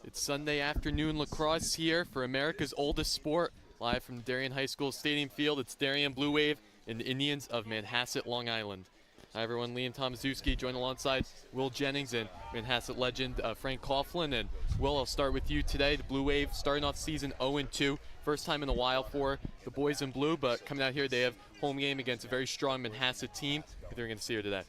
It's Sunday afternoon lacrosse here for America's oldest sport. Live from Darien High School Stadium Field, it's Darien Blue Wave and the Indians of Manhasset, Long Island. Hi everyone, Liam Tomaszewski joined alongside Will Jennings and Manhasset legend Frank Coughlin. And Will, I'll start with you today. The Blue Wave starting off season 0-2. First time in a while for the boys in blue, but coming out here they have home game against a very strong Manhasset team. What they're going to see here today.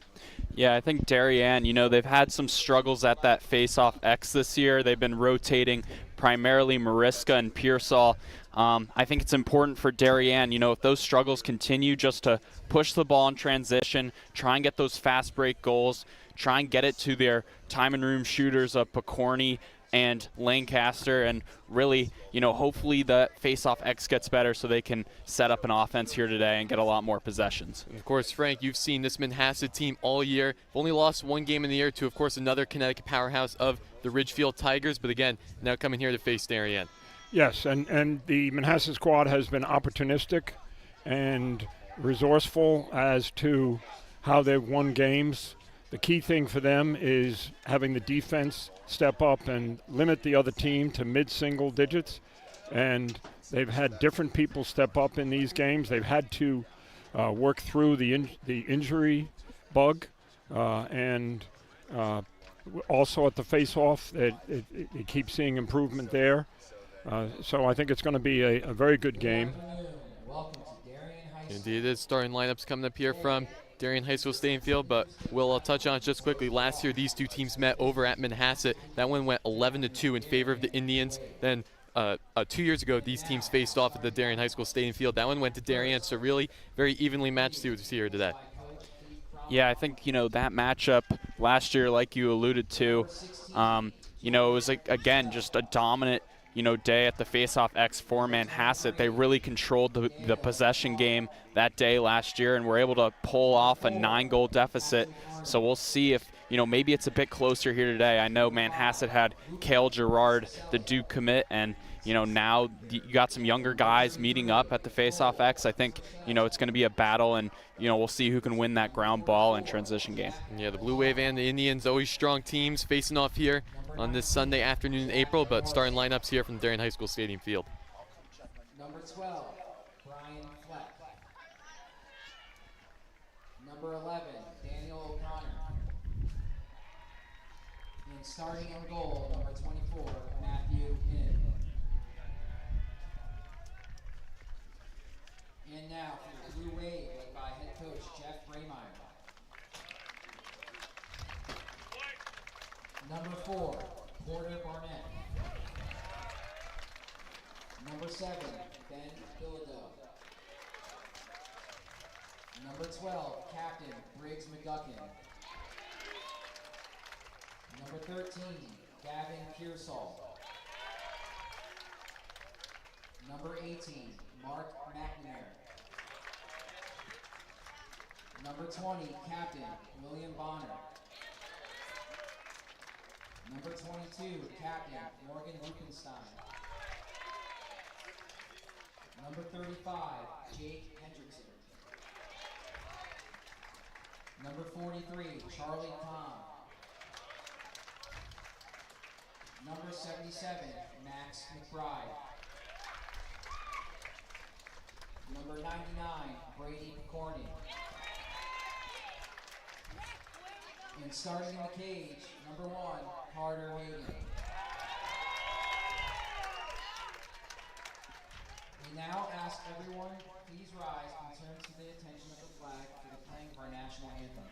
Yeah, I think Darien, they've had some struggles at that face-off X this year. They've been rotating primarily Mariska and Pearsall. I think it's important for Darien, if those struggles continue, just to push the ball in transition, try and get those fast break goals, try and get it to their time and room shooters of Picorni and Lancaster, and really, hopefully the face-off X gets better so they can set up an offense here today and get a lot more possessions. And of course, Frank, you've seen this Manhasset team all year. They've only lost one game in the year to, of course, another Connecticut powerhouse of the Ridgefield Tigers, but again, now coming here to face Darien. Yes, and the Manhasset squad has been opportunistic and resourceful as to how they've won games. The key thing for them is having the defense step up and limit the other team to mid-single digits. And they've had different people step up in these games. They've had to work through the injury bug, and also at the face-off, they keep seeing improvement there. So I think it's going to be a very good game. Indeed, it is. Starting lineups coming up here from Darien High School Stadium Field, but Will, I'll touch on it just quickly. Last year, these two teams met over at Manhasset. That one went 11-2 in favor of the Indians. Then 2 years ago, these teams faced off at the Darien High School Stadium Field. That one went to Darien, so really very evenly matched here today. Yeah, I think, that matchup last year, like you alluded to, it was, again, just a dominant day at the face-off X for Manhasset. They really controlled the possession game that day last year and were able to pull off a 9-goal deficit. So we'll see if, maybe it's a bit closer here today. I know Manhasset had Cale Gerard, the Duke commit, and, now you got some younger guys meeting up at the face-off X. I think, it's going to be a battle, and, we'll see who can win that ground ball and transition game. Yeah, the Blue Wave and the Indians, always strong teams facing off here on this Sunday afternoon in April, but starting lineups here from Darien High School Stadium Field. Number 12, Brian Fleck. Number 11, Daniel O'Connor. And starting in goal, number 24, Matthew Inn. And now for the Blue Wave, led by head coach Jeff Braymeyer. Number 4, Porter Barnett. Number 7, Ben Bilodeau. Number 12, Captain Briggs McGuckin. Number 13, Gavin Pearsall. Number 18, Mark McNair. Number 20, Captain William Bonner. Number 22, Captain Morgan Rukenstein. Number 35, Jake Hendrickson. Number 43, Charlie Kahn. Number 77, Max McBride. Number 99, Brady Picorni. And starting in the cage, number 1, Carter Hagan. We now ask everyone, please rise and turn to the attention of the flag for the playing of our national anthem.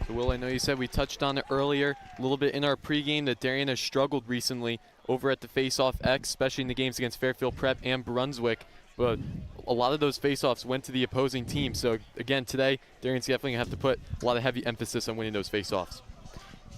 So Will, I know you said we touched on it earlier a little bit in our pregame that Darien has struggled recently over at the face-off X, especially in the games against Fairfield Prep and Brunswick. But a lot of those face-offs went to the opposing team. So again, today, Darien's definitely going to have to put a lot of heavy emphasis on winning those face-offs.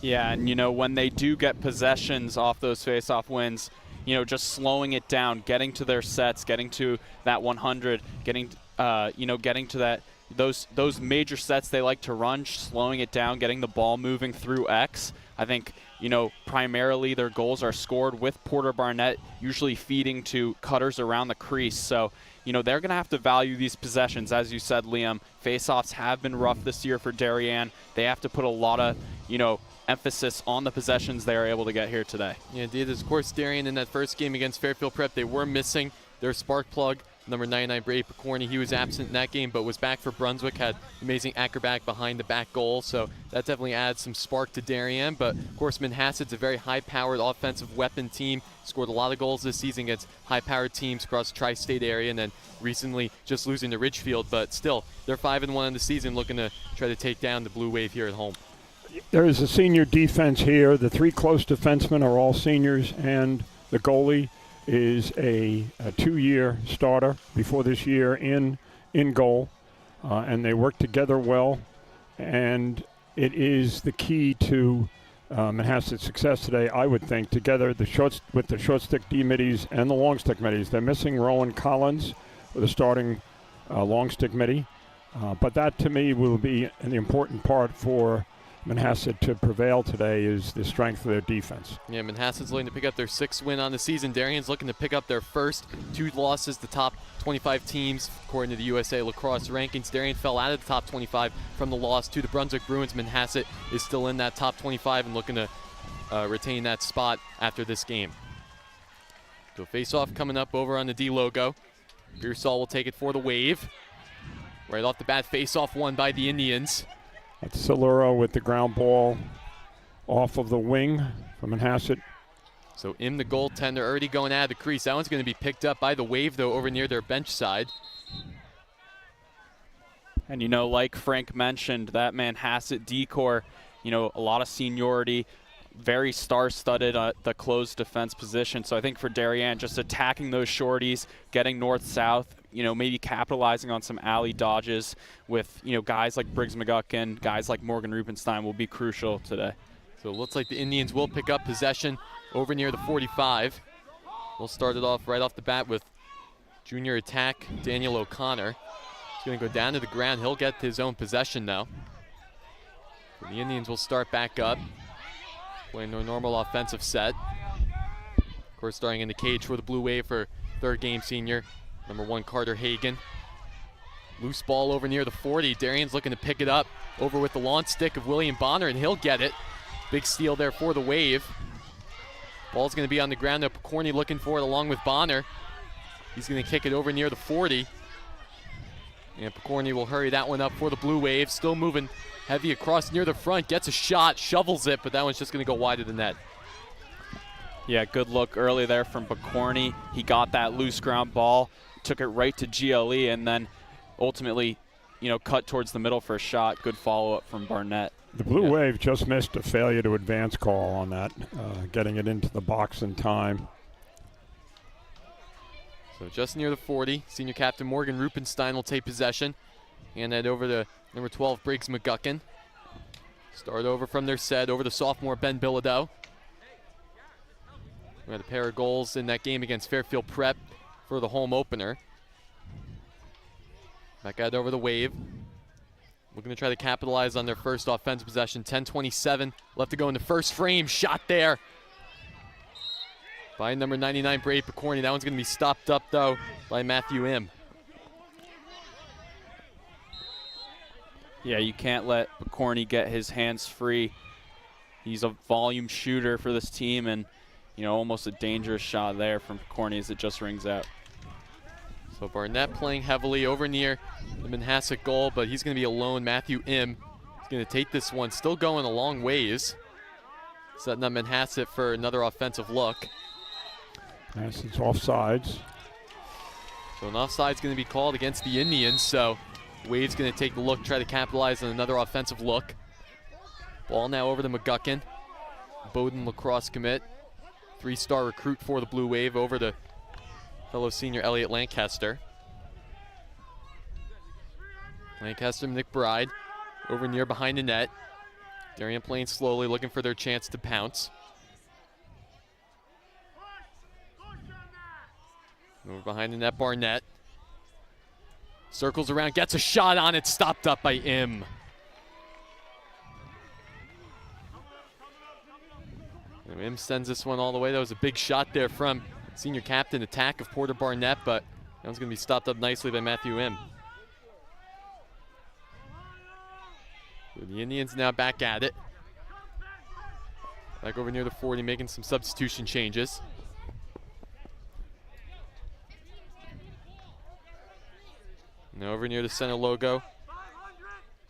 Yeah, and you know, when they do get possessions off those face-off wins, you know, just slowing it down, getting to their sets, getting to that 100, getting to that those major sets they like to run, slowing it down, getting the ball moving through X. I think, you know, primarily their goals are scored with Porter Barnett, usually feeding to cutters around the crease. So, you know, they're going to have to value these possessions. As you said, Liam, face-offs have been rough this year for Darien. They have to put a lot of, you know, emphasis on the possessions they are able to get here today. Yeah, indeed. Of course, Darien in that first game against Fairfield Prep, they were missing their spark plug, number 99, Brady Picorni. He was absent in that game, but was back for Brunswick, had amazing acrobatic behind the back goal, so that definitely adds some spark to Darien. But, of course, Manhasset's a very high-powered offensive weapon team, scored a lot of goals this season against high-powered teams across the tri-state area, and then recently just losing to Ridgefield. But still, they're 5-1 in the season, looking to try to take down the Blue Wave here at home. There is a senior defense here. The three close defensemen are all seniors, and the goalie is a 2-year starter before this year in goal, and they work together well, and it is the key to Manhasset's success today, I would think, together with the short stick D middies and the long stick middies. They're missing Rowan Collins with a starting long stick middie, but that to me will be an important part for Manhasset to prevail today, is the strength of their defense. Yeah, Manhasset's looking to pick up their 6th win on the season. Darien's looking to pick up their first 2 losses, the top 25 teams, according to the USA Lacrosse rankings. Darien fell out of the top 25 from the loss to the Brunswick Bruins. Manhasset is still in that top 25 and looking to retain that spot after this game. So face-off coming up over on the D logo. Beersall will take it for the Wave. Right off the bat, face-off won by the Indians. That's Siluro with the ground ball off of the wing from Manhasset. So in the goaltender already going out of the crease. That one's going to be picked up by the Wave, though, over near their bench side. And, you know, like Frank mentioned, that Manhasset D-core, you know, a lot of seniority, very star-studded the closed defense position. So I think for Darien, just attacking those shorties, getting north-south, you know, maybe capitalizing on some alley dodges with, you know, guys like Briggs McGuckin, guys like Morgan Rubenstein will be crucial today. So it looks like the Indians will pick up possession over near the 45. We'll start it off right off the bat with junior attack Daniel O'Connor. He's going to go down to the ground. He'll get his own possession now. So the Indians will start back up, playing their normal offensive set. Of course, starting in the cage for the Blue Wave for 3rd game senior, number 1 Carter Hagan. Loose ball over near the 40. Darien's looking to pick it up over with the launch stick of William Bonner, and he'll get it. Big steal there for the Wave. Ball's going to be on the ground now. Picorni looking for it along with Bonner. He's going to kick it over near the 40. And Picorni will hurry that one up for the Blue Wave. Still moving heavy across near the front. Gets a shot, shovels it, but that one's just going to go wide of the net. Yeah, good look early there from Picorni. He got that loose ground ball, took it right to GLE, and then ultimately, you know, cut towards the middle for a shot. Good follow-up from Barnett. The Blue Wave just missed a failure to advance call on that, getting it into the box in time. So just near the 40, senior captain Morgan Rupenstein will take possession. Hand that over to number 12, Briggs McGuckin. Start over from their set, over to sophomore Ben Bilodeau. We had a pair of goals in that game against Fairfield Prep for the home opener. Back out over the Wave. Looking to try to capitalize on their first offensive possession. 10:27 left to go in the first frame. Shot there by number 99, Brady Picorni. That one's going to be stopped up, though, by Matthew Im. Yeah, you can't let Picorni get his hands free. He's a volume shooter for this team, and, you know, almost a dangerous shot there from Picorni as it just rings out. So Barnett playing heavily over near the Manhasset goal, but he's going to be alone. Matthew Im is going to take this one, still going a long ways. Setting up Manhasset for another offensive look. Yes, it's offsides. So an offside's going to be called against the Indians, so Wade's going to take the look, try to capitalize on another offensive look. Ball now over to McGuckin. Bowdoin lacrosse commit. 3-star recruit for the Blue Wave over to fellow senior Elliott Lancaster. Lancaster, McBride over near behind the net. Darien playing slowly, looking for their chance to pounce. Over behind the net, Barnett. Circles around, gets a shot on it, stopped up by Im. And Im sends this one all the way. That was a big shot there from senior captain attack of Porter Barnett, but that one's going to be stopped up nicely by Matthew Im. So the Indians now back at it. Back over near the 40, making some substitution changes. Now over near the center logo.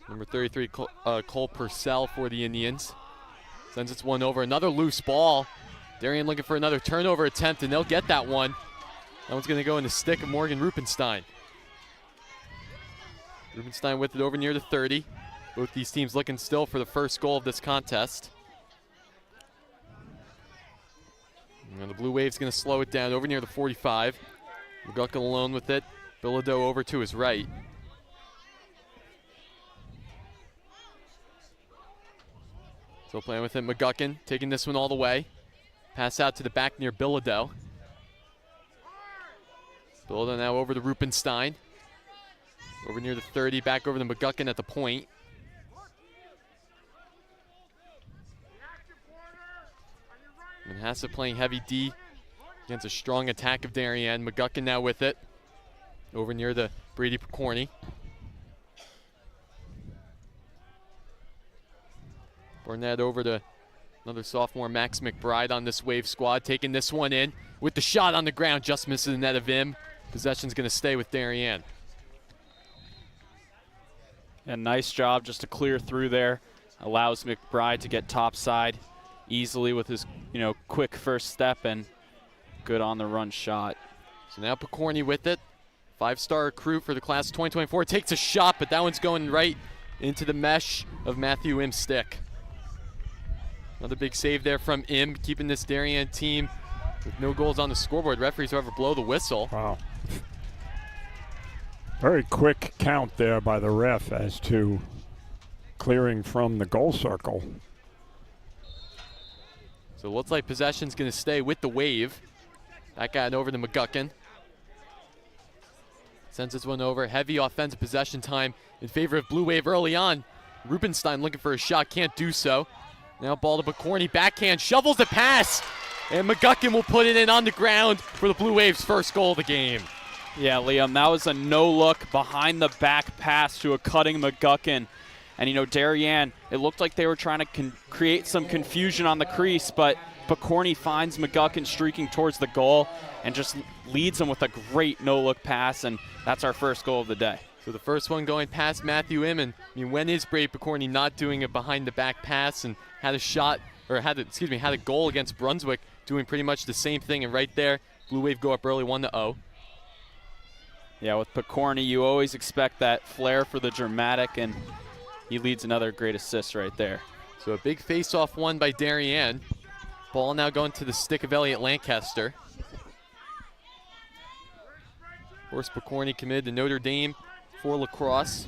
Number 33, Cole Purcell for the Indians. Sends its one over. Another loose ball. Darien looking for another turnover attempt, and they'll get that one. That one's going to go in the stick of Morgan Rupenstein. Rupenstein with it over near the 30. Both these teams looking still for the first goal of this contest. And the Blue Wave's going to slow it down over near the 45. McGuckin alone with it. Bilodeau over to his right. Still playing with it, McGuckin taking this one all the way. Pass out to the back near Bilodeau. Bilodeau now over to Rupenstein. Over near the 30, back over to McGuckin at the point. Manhasset playing heavy D against a strong attack of Darien. McGuckin now with it. Over near the Brady Picorni. Barnett over to another sophomore, Max McBride on this Wave squad, taking this one in with the shot on the ground, just misses the net of Im. Possession's going to stay with Darien. And nice job just to clear through there. Allows McBride to get topside easily with his, quick first step, and good on the run shot. So now Picorni with it. 5-star recruit for the class of 2024. Takes a shot, but that one's going right into the mesh of Matthew Im's stick. Another big save there from Im, keeping this Darien team with no goals on the scoreboard. Referees, however, blow the whistle. Wow. Very quick count there by the ref as to clearing from the goal circle. So it looks like possession's going to stay with the Wave. That got over to McGuckin. Sends this one over. Heavy offensive possession time in favor of Blue Wave early on. Rupenstein looking for a shot, can't do so. Now ball to Picorni, backhand, shovels the pass, and McGuckin will put it in on the ground for the Blue Wave's first goal of the game. Yeah, Liam, that was a no-look behind the back pass to a cutting McGuckin. And, Darien, it looked like they were trying to create some confusion on the crease, but Picorni finds McGuckin streaking towards the goal and just leads him with a great no-look pass, and that's our first goal of the day. So the first one going past Matthew Im, and when is Brady Picorni not doing a behind-the-back pass, and had a goal against Brunswick doing pretty much the same thing, and right there, Blue Wave go up early 1-0. Yeah, with Picorni, you always expect that flair for the dramatic, and he leads another great assist right there. So a big face-off won by Darien. Ball now going to the stick of Elliott Lancaster. Of course, Picorni committed to Notre Dame for lacrosse.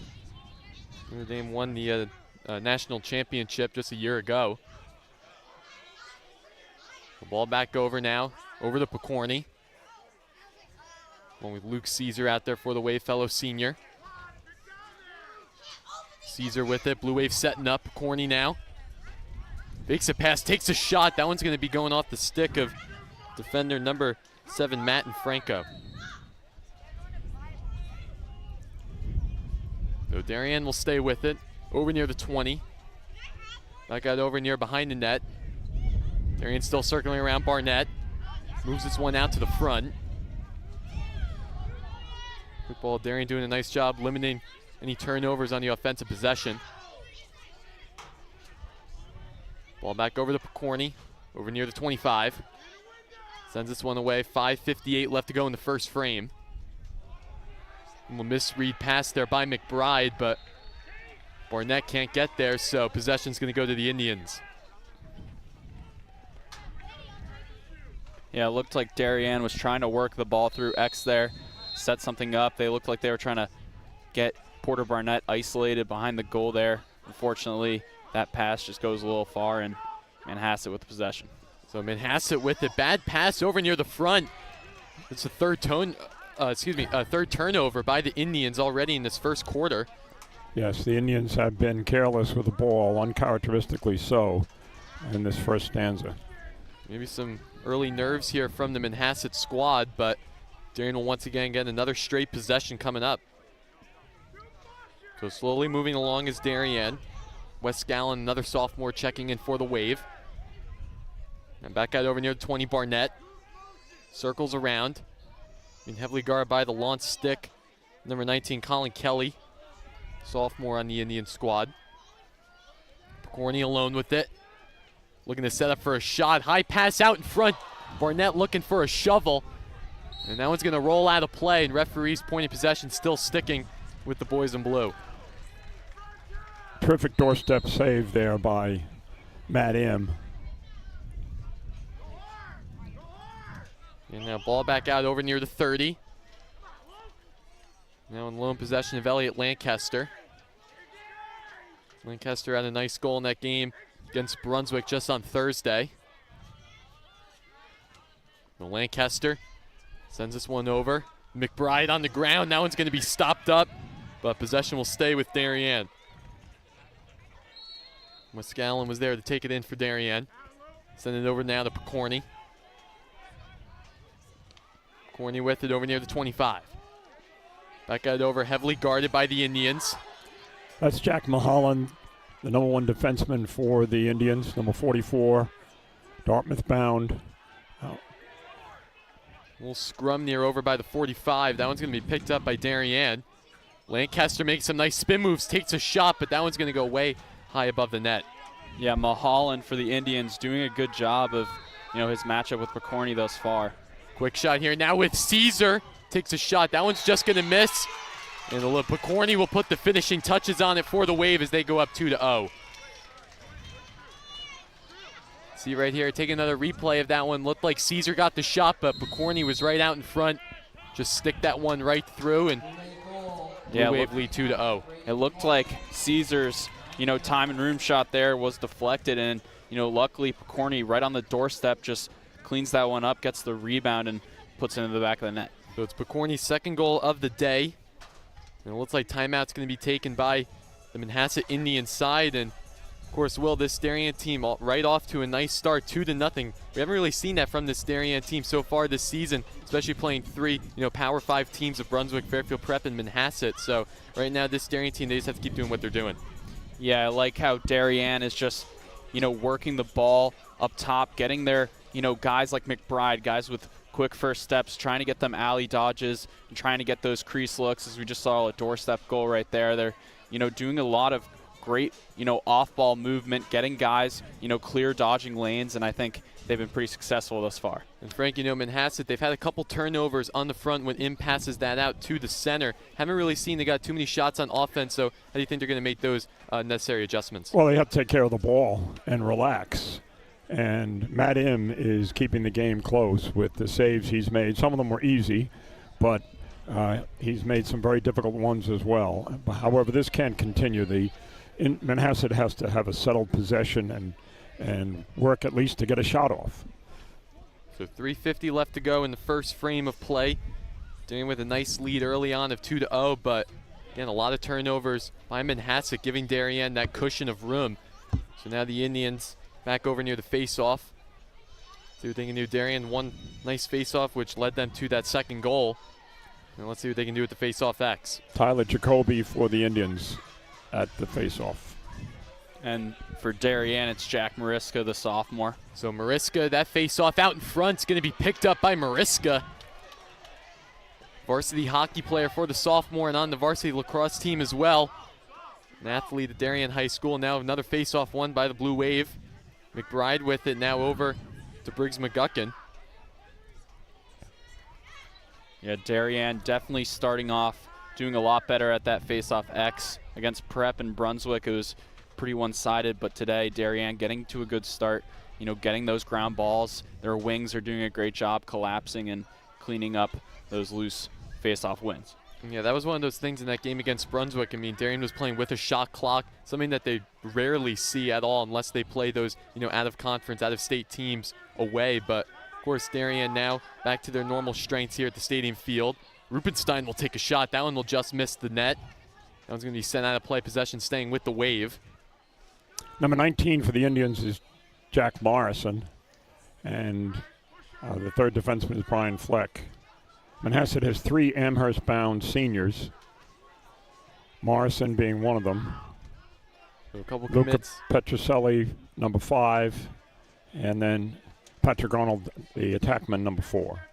Notre Dame won the national championship just a year ago. The ball back over now, over to Picorni. Along with Luke Caesar out there for the Wave, fellow senior. Caesar with it, Blue Wave setting up, Picorni now. Fakes a pass, takes a shot. That one's going to be going off the stick of defender number 7, Matt and Franco. So Darien will stay with it, over near the 20. That got over near behind the net. Darien still circling around Barnett. Moves this one out to the front. Quick ball, Darien doing a nice job limiting any turnovers on the offensive possession. Ball back over to Picorni, over near the 25. Sends this one away, 5:58 left to go in the first frame. And we'll misread pass there by McBride, but Barnett can't get there, so possession's going to go to the Indians. Yeah, it looked like Darien was trying to work the ball through X there, set something up. They looked like they were trying to get Porter Barnett isolated behind the goal there. Unfortunately, that pass just goes a little far, and Manhasset with the possession. So Manhasset with it. Bad pass over near the front. It's a third turnover by the Indians already in this first quarter. Yes, the Indians have been careless with the ball, uncharacteristically so, in this first stanza. Maybe some early nerves here from the Manhasset squad, but Darien will once again get another straight possession coming up. So slowly moving along is Darien. Wes Gallen, another sophomore, checking in for the Wave. And back out over near the 20, Barnett. Circles around. Being heavily guarded by the launch stick. Number 19, Colin Kelly. Sophomore on the Indian squad. Picorni alone with it. Looking to set up for a shot. High pass out in front. Barnett looking for a shovel. And that one's going to roll out of play, and referees pointing possession still sticking with the boys in blue. Terrific doorstep save there by Matt M. And now ball back out over near the 30. Now in lone possession of Elliott Lancaster. Lancaster had a nice goal in that game against Brunswick just on Thursday. Well, Lancaster sends this one over. McBride on the ground. That one's going to be stopped up, but possession will stay with Darien. Muscallon was there to take it in for Darien. Send it over now to Picorni. Picorni with it over near the 25. Back out over, heavily guarded by the Indians. That's Jack Mulholland, the number 1 defenseman for the Indians, number 44, Dartmouth bound. A little scrum near over by the 45. That one's going to be picked up by Darien. Lancaster makes some nice spin moves, takes a shot, but that one's going to go way high above the net. Yeah, Mulholland for the Indians doing a good job of, his matchup with Picorni thus far. Quick shot here now with Caesar. Takes a shot. That one's just going to miss. And Picorni will put the finishing touches on it for the Wave as they go up 2-0. See right here, take another replay of that one. Looked like Caesar got the shot, but Picorni was right out in front. Just stick that one right through, and Blue Wave lead 2-0. It looked like Caesar's, time and room shot there was deflected, and, luckily Picorni right on the doorstep just cleans that one up, gets the rebound, and puts it into the back of the net. So it's Picorni's second goal of the day. And it looks like timeout's going to be taken by the Manhasset Indian side. And, of course, this Darien team right off to a nice start, 2-0. We haven't really seen that from this Darien team so far this season, especially playing 3, Power 5 teams of Brunswick, Fairfield Prep, and Manhasset. So right now, this Darien team, they just have to keep doing what they're doing. Yeah, I like how Darien is just, working the ball up top, getting their, guys like McBride, guys with quick first steps, trying to get them alley dodges and trying to get those crease looks, as we just saw a doorstep goal right there. They're, doing a lot of great, off-ball movement, getting guys, clear dodging lanes, and I think they've been pretty successful thus far. And Frank, Manhasset, they've had a couple turnovers on the front when Im passes that out to the center. Haven't really seen they got too many shots on offense, so how do you think they're going to make those necessary adjustments? Well, they have to take care of the ball and relax. And Matt M is keeping the game close with the saves he's made. Some of them were easy, but he's made some very difficult ones as well. However, this can't continue. Manhasset has to have a settled possession and work at least to get a shot off. So 3:50 left to go in the first frame of play. Darien with a nice lead early on of 2-0, but again, a lot of turnovers by Manhasset, giving Darien that cushion of room. So now the Indians back over near the face-off. See what they can do. Darien, one nice face-off, which led them to that second goal. And let's see what they can do with the face-off X. Tyler Jacoby for the Indians at the face-off. And for Darien, it's Jack Mariska, the sophomore. So Mariska, that face-off out in front is going to be picked up by Mariska. Varsity hockey player for the sophomore and on the varsity lacrosse team as well. An athlete at Darien High School. Now another face-off won by the Blue Wave. McBride with it now over to Briggs McGuckin. Yeah, Darien definitely starting off, doing a lot better at that face-off X. Against Prep and Brunswick, it was pretty one-sided, but today Darien getting to a good start, you know, getting those ground balls. Their wings are doing a great job collapsing and cleaning up those loose face-off wins. Yeah, that was one of those things in that game against Brunswick. I mean, Darien was playing with a shot clock, something that they rarely see at all unless they play those, you know, out-of-conference, out-of-state teams away. But, of course, Darien now back to their normal strengths here at the Stadium Field. Rupenstein will take a shot. That one will just miss the net. That one's going to be sent out of play, possession staying with the Wave. Number 19 for the Indians is Jack Morrison, and the third defenseman is Brian Fleck. Manhasset has 3 Amherst-bound seniors, Morrison being one of them. So a couple Luca commits. Petroselli, number 5, and then Patrick Arnold, the attackman, number 4.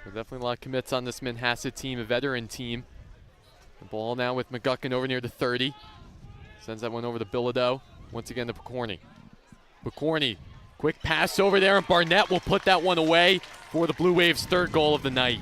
So definitely a lot of commits on this Manhasset team, a veteran team. The ball now with McGuckin over near the 30. Sends that one over to Bilodeau. Once again to Picorni. Picorni, quick pass over there, and Barnett will put that one away for the Blue Waves' 3rd goal of the night.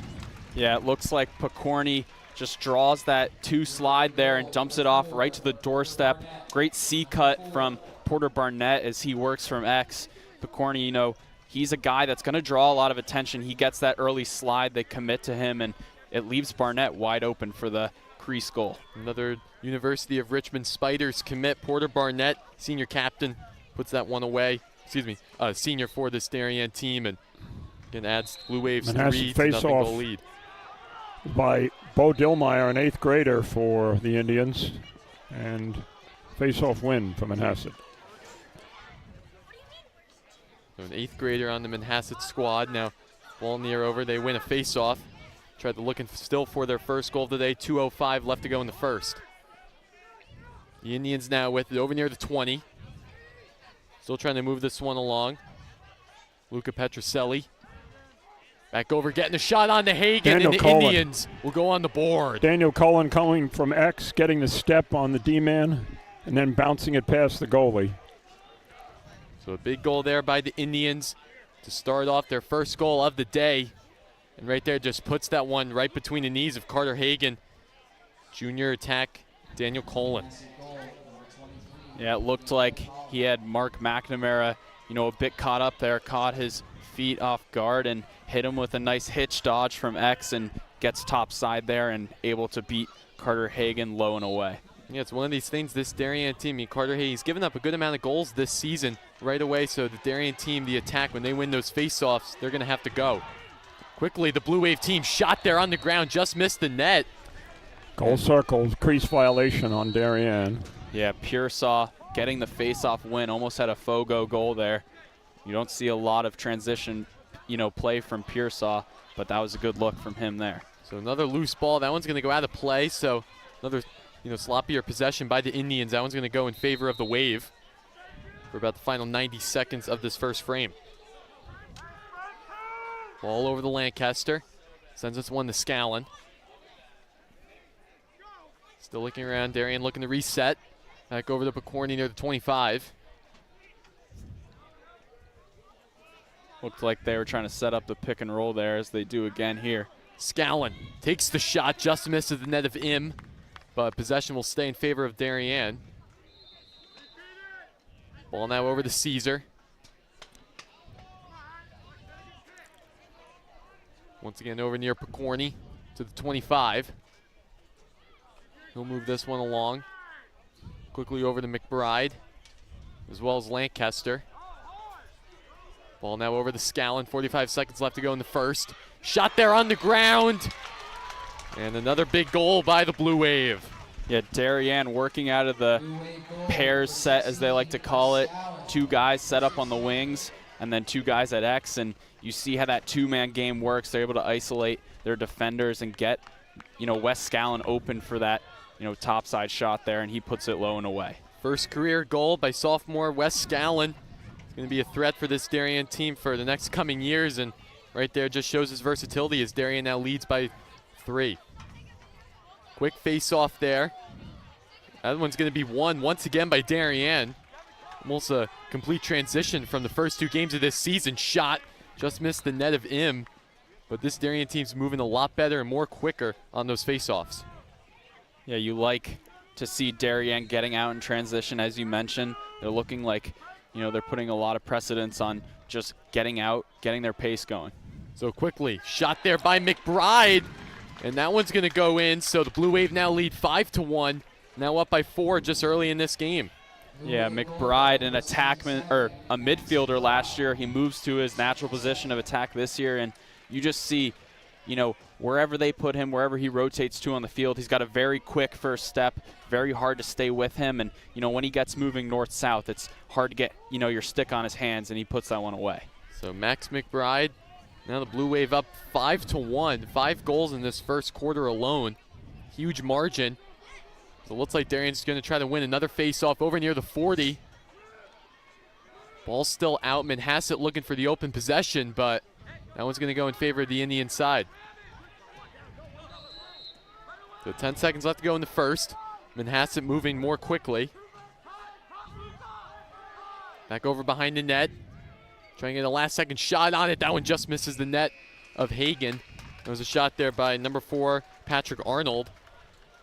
Yeah, it looks like Picorni just draws that 2 slide there and dumps it off right to the doorstep. Great C-cut from Porter Barnett as he works from X. Picorni, you know, he's a guy that's going to draw a lot of attention. He gets that early slide, they commit to him, and it leaves Barnett wide open for the crease goal. Another University of Richmond Spiders commit, Porter Barnett, senior captain, puts that one away. Excuse me, senior for this Darien team, and again adds Blue Waves 3-0 goal lead. By Bo Dillmeyer, an 8th grader for the Indians, and face-off win for Manhasset. So an 8th grader on the Manhasset squad. Now ball in the air over, they win a face-off. Tried to look still for their first goal of the day. 2:05 left to go in the first. The Indians now with it over near the 20. Still trying to move this one along. Luca Petroselli. Back over, getting a shot on to Hagen, and the Indians will go on the board. Daniel Cullen coming from X, getting the step on the D-man, and then bouncing it past the goalie. So a big goal there by the Indians to start off their first goal of the day. And right there just puts that one right between the knees of Carter Hagen. Junior attack, Daniel Cullen. Yeah, it looked like he had Mark McNamara, you know, a bit caught up there, caught his feet off guard and hit him with a nice hitch dodge from X and gets top side there and able to beat Carter Hagen low and away. Yeah, it's one of these things, this Darien team, I mean, Carter Hagen's given up a good amount of goals this season right away, so the Darien team, the attack, when they win those face-offs, they're going to have to go. Quickly, the Blue Wave team shot there on the ground, just missed the net. Goal circle, crease violation on Darien. Yeah, Pearsall getting the face-off win, almost had a Fogo goal there. You don't see a lot of transition, you know, play from Pearsall, but that was a good look from him there. So another loose ball. That one's going to go out of play, so another, you know, sloppier possession by the Indians. That one's going to go in favor of the Wave for about the final 90 seconds of this first frame. Ball over to Lancaster. Sends this one to Scallon. Still looking around. Darien looking to reset. Back over to Picorni near the 25. Looked like they were trying to set up the pick and roll there, as they do again here. Scallon takes the shot, just misses the net of Im, but possession will stay in favor of Darien. Ball now over to Caesar. Once again over near Picorni to the 25. He'll move this one along. Quickly over to McBride, as well as Lancaster. Ball now over to Scallon. 45 seconds left to go in the first. Shot there on the ground. And another big goal by the Blue Wave. Yeah, Darien working out of the pairs set, as they like to call it. 2 guys set up on the wings, and then 2 guys at X. And you see how that 2-man game works. They're able to isolate their defenders and get, you know, Wes Scallon open for that, you know, topside shot there, and he puts it low and away. First career goal by sophomore Wes Scallon. It's going to be a threat for this Darien team for the next coming years, and right there just shows his versatility as Darien now leads by 3. Quick face-off there. That one's going to be won once again by Darien. Almost a complete transition from the first 2 games of this season. Shot, just missed the net of Im, but this Darien team's moving a lot better and more quicker on those face-offs. Yeah, you like to see Darien getting out in transition, as you mentioned. They're looking like, they're putting a lot of precedence on just getting out, getting their pace going. So quickly, shot there by McBride, and that one's going to go in. So the Blue Wave now lead 5-1, now up by 4 just early in this game. Yeah, McBride, an attackman or a midfielder last year. He moves to his natural position of attack this year, and you just see, wherever they put him, wherever he rotates to on the field, he's got a very quick first step, very hard to stay with him. And, when he gets moving north-south, it's hard to get, your stick on his hands, and he puts that one away. So Max McBride, now the Blue Wave up 5-1, 5 goals in this first quarter alone. Huge margin. So it looks like Darien's going to try to win another face-off over near the 40. Ball's still out. Manhasset looking for the open possession, but that one's going to go in favor of the Indian side. So 10 seconds left to go in the first. Manhasset moving more quickly. Back over behind the net. Trying to get a last-second shot on it. That one just misses the net of Hagen. There was a shot there by number 4, Patrick Arnold,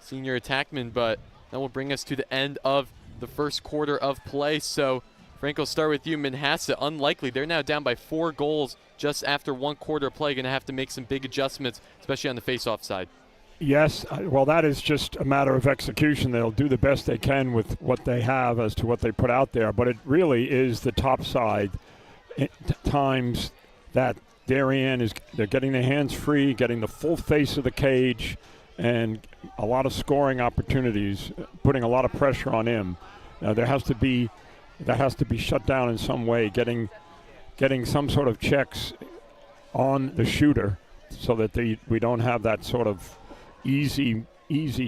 senior attackman, but that will bring us to the end of the first quarter of play. So, Frank, I'll start with you. Manhasset, unlikely. They're now down by 4 goals just after 1 quarter of play. Going to have to make some big adjustments, especially on the face-off side. Yes, well, that is just a matter of execution. They'll do the best they can with what they have as to what they put out there, but it really is the top side times that Darien they're getting their hands free, getting the full face of the cage, and a lot of scoring opportunities, putting a lot of pressure on him. Now that has to be shut down in some way, getting some sort of checks on the shooter so that we don't have that sort of easy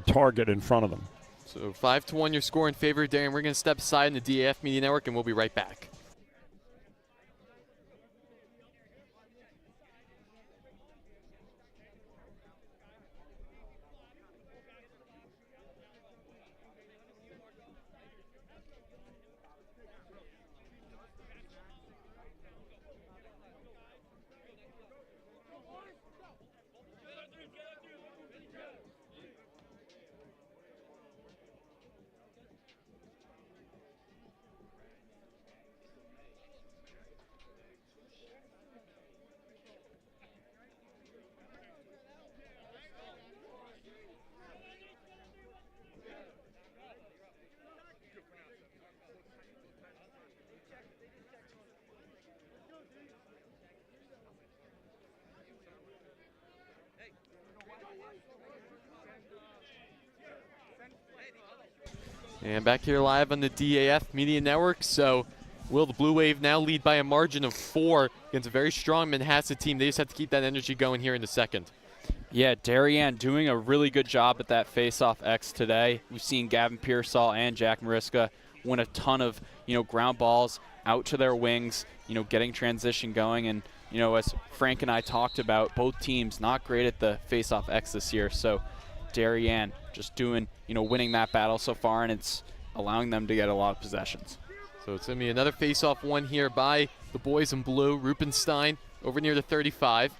target in front of them. So 5-1 your score in favor of Darien. We're going to step aside in the DAF Media Network, and we'll be right back. And back here live on the DAF Media Network. So will the Blue Wave now lead by a margin of 4 against a very strong Manhasset team? They just have to keep that energy going here in the second. Yeah, Darien doing a really good job at that face-off X today. We've seen Gavin Pearsall and Jack Mariska win a ton of, ground balls out to their wings, getting transition going. And, as Frank and I talked about, both teams not great at the face-off X this year. So Darien just doing, winning that battle so far, and it's allowing them to get a lot of possessions. So it's going to be another face-off one here by the boys in blue. Rupenstein over near the 35.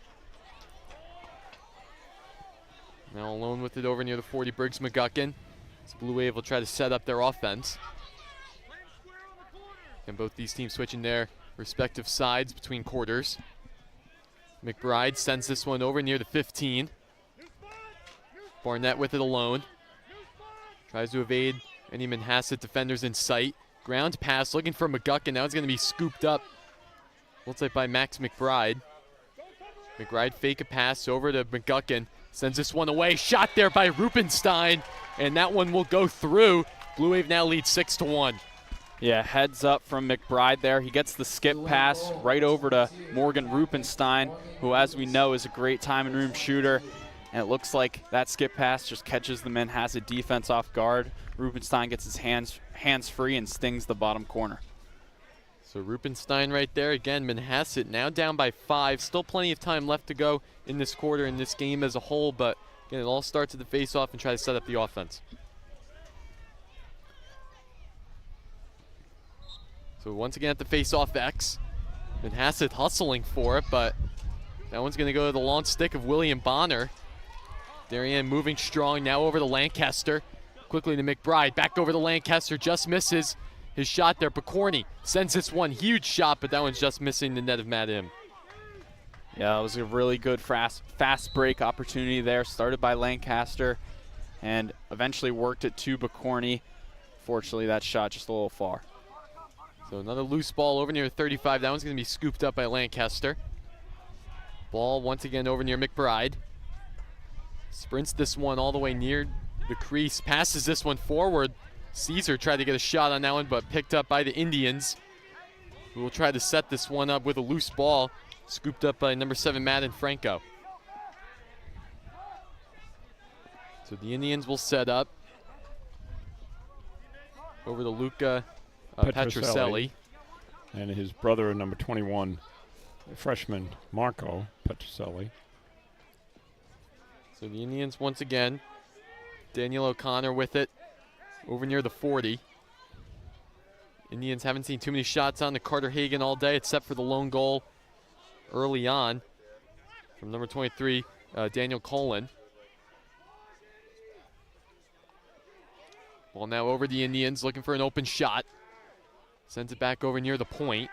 Now alone with it over near the 40, Briggs McGuckin. So Blue Wave will try to set up their offense. And both these teams switching their respective sides between quarters. McBride sends this one over near the 15. Barnett with it alone. Tries to evade any Manhasset defenders in sight. Ground pass looking for McGuckin. Now it's going to be scooped up. Looks like by Max McBride. McBride fake a pass over to McGuckin. Sends this one away. Shot there by Rupenstein. And that one will go through. Blue Wave now leads 6-1. Yeah, heads up from McBride there. He gets the skip pass right over to Morgan Rupenstein, who, as we know, is a great time and room shooter. And it looks like that skip pass just catches the Manhasset defense off guard. Rupenstein gets his hands free and stings the bottom corner. So Rupenstein right there. Again, Manhasset now down by 5. Still plenty of time left to go in this quarter, in this game as a whole. But again, it all starts at the face-off and try to set up the offense. So once again at the face-off X. Manhasset hustling for it, but That one's going to go to the long stick of William Bonner. Darien moving strong, now over to Lancaster. Quickly to McBride, back over to Lancaster, just misses his shot there. Picorni sends this one, huge shot, but that one's just missing the net of Matt Im. Yeah, it was a really good fast break opportunity there. Started by Lancaster and eventually worked it to Picorni. Fortunately, that shot just a little far. So another loose ball over near 35. That one's going to be scooped up by Lancaster. Ball once again over near McBride. Sprints this one all the way near the crease. Passes this one forward. Caesar tried to get a shot on that one, but picked up by the Indians, who will try to set this one up with a loose ball. Scooped up by number 7, Madden Franco. So the Indians will set up. Over to Luca Petroselli. And his brother, number 21, freshman Marco Petroselli. So the Indians once again. Daniel O'Connor with it over near the 40. Indians haven't seen too many shots on to Carter Hagan all day, except for the lone goal early on from number 23, Daniel Colin. Ball now over the Indians, looking for an open shot. Sends it back over near the point.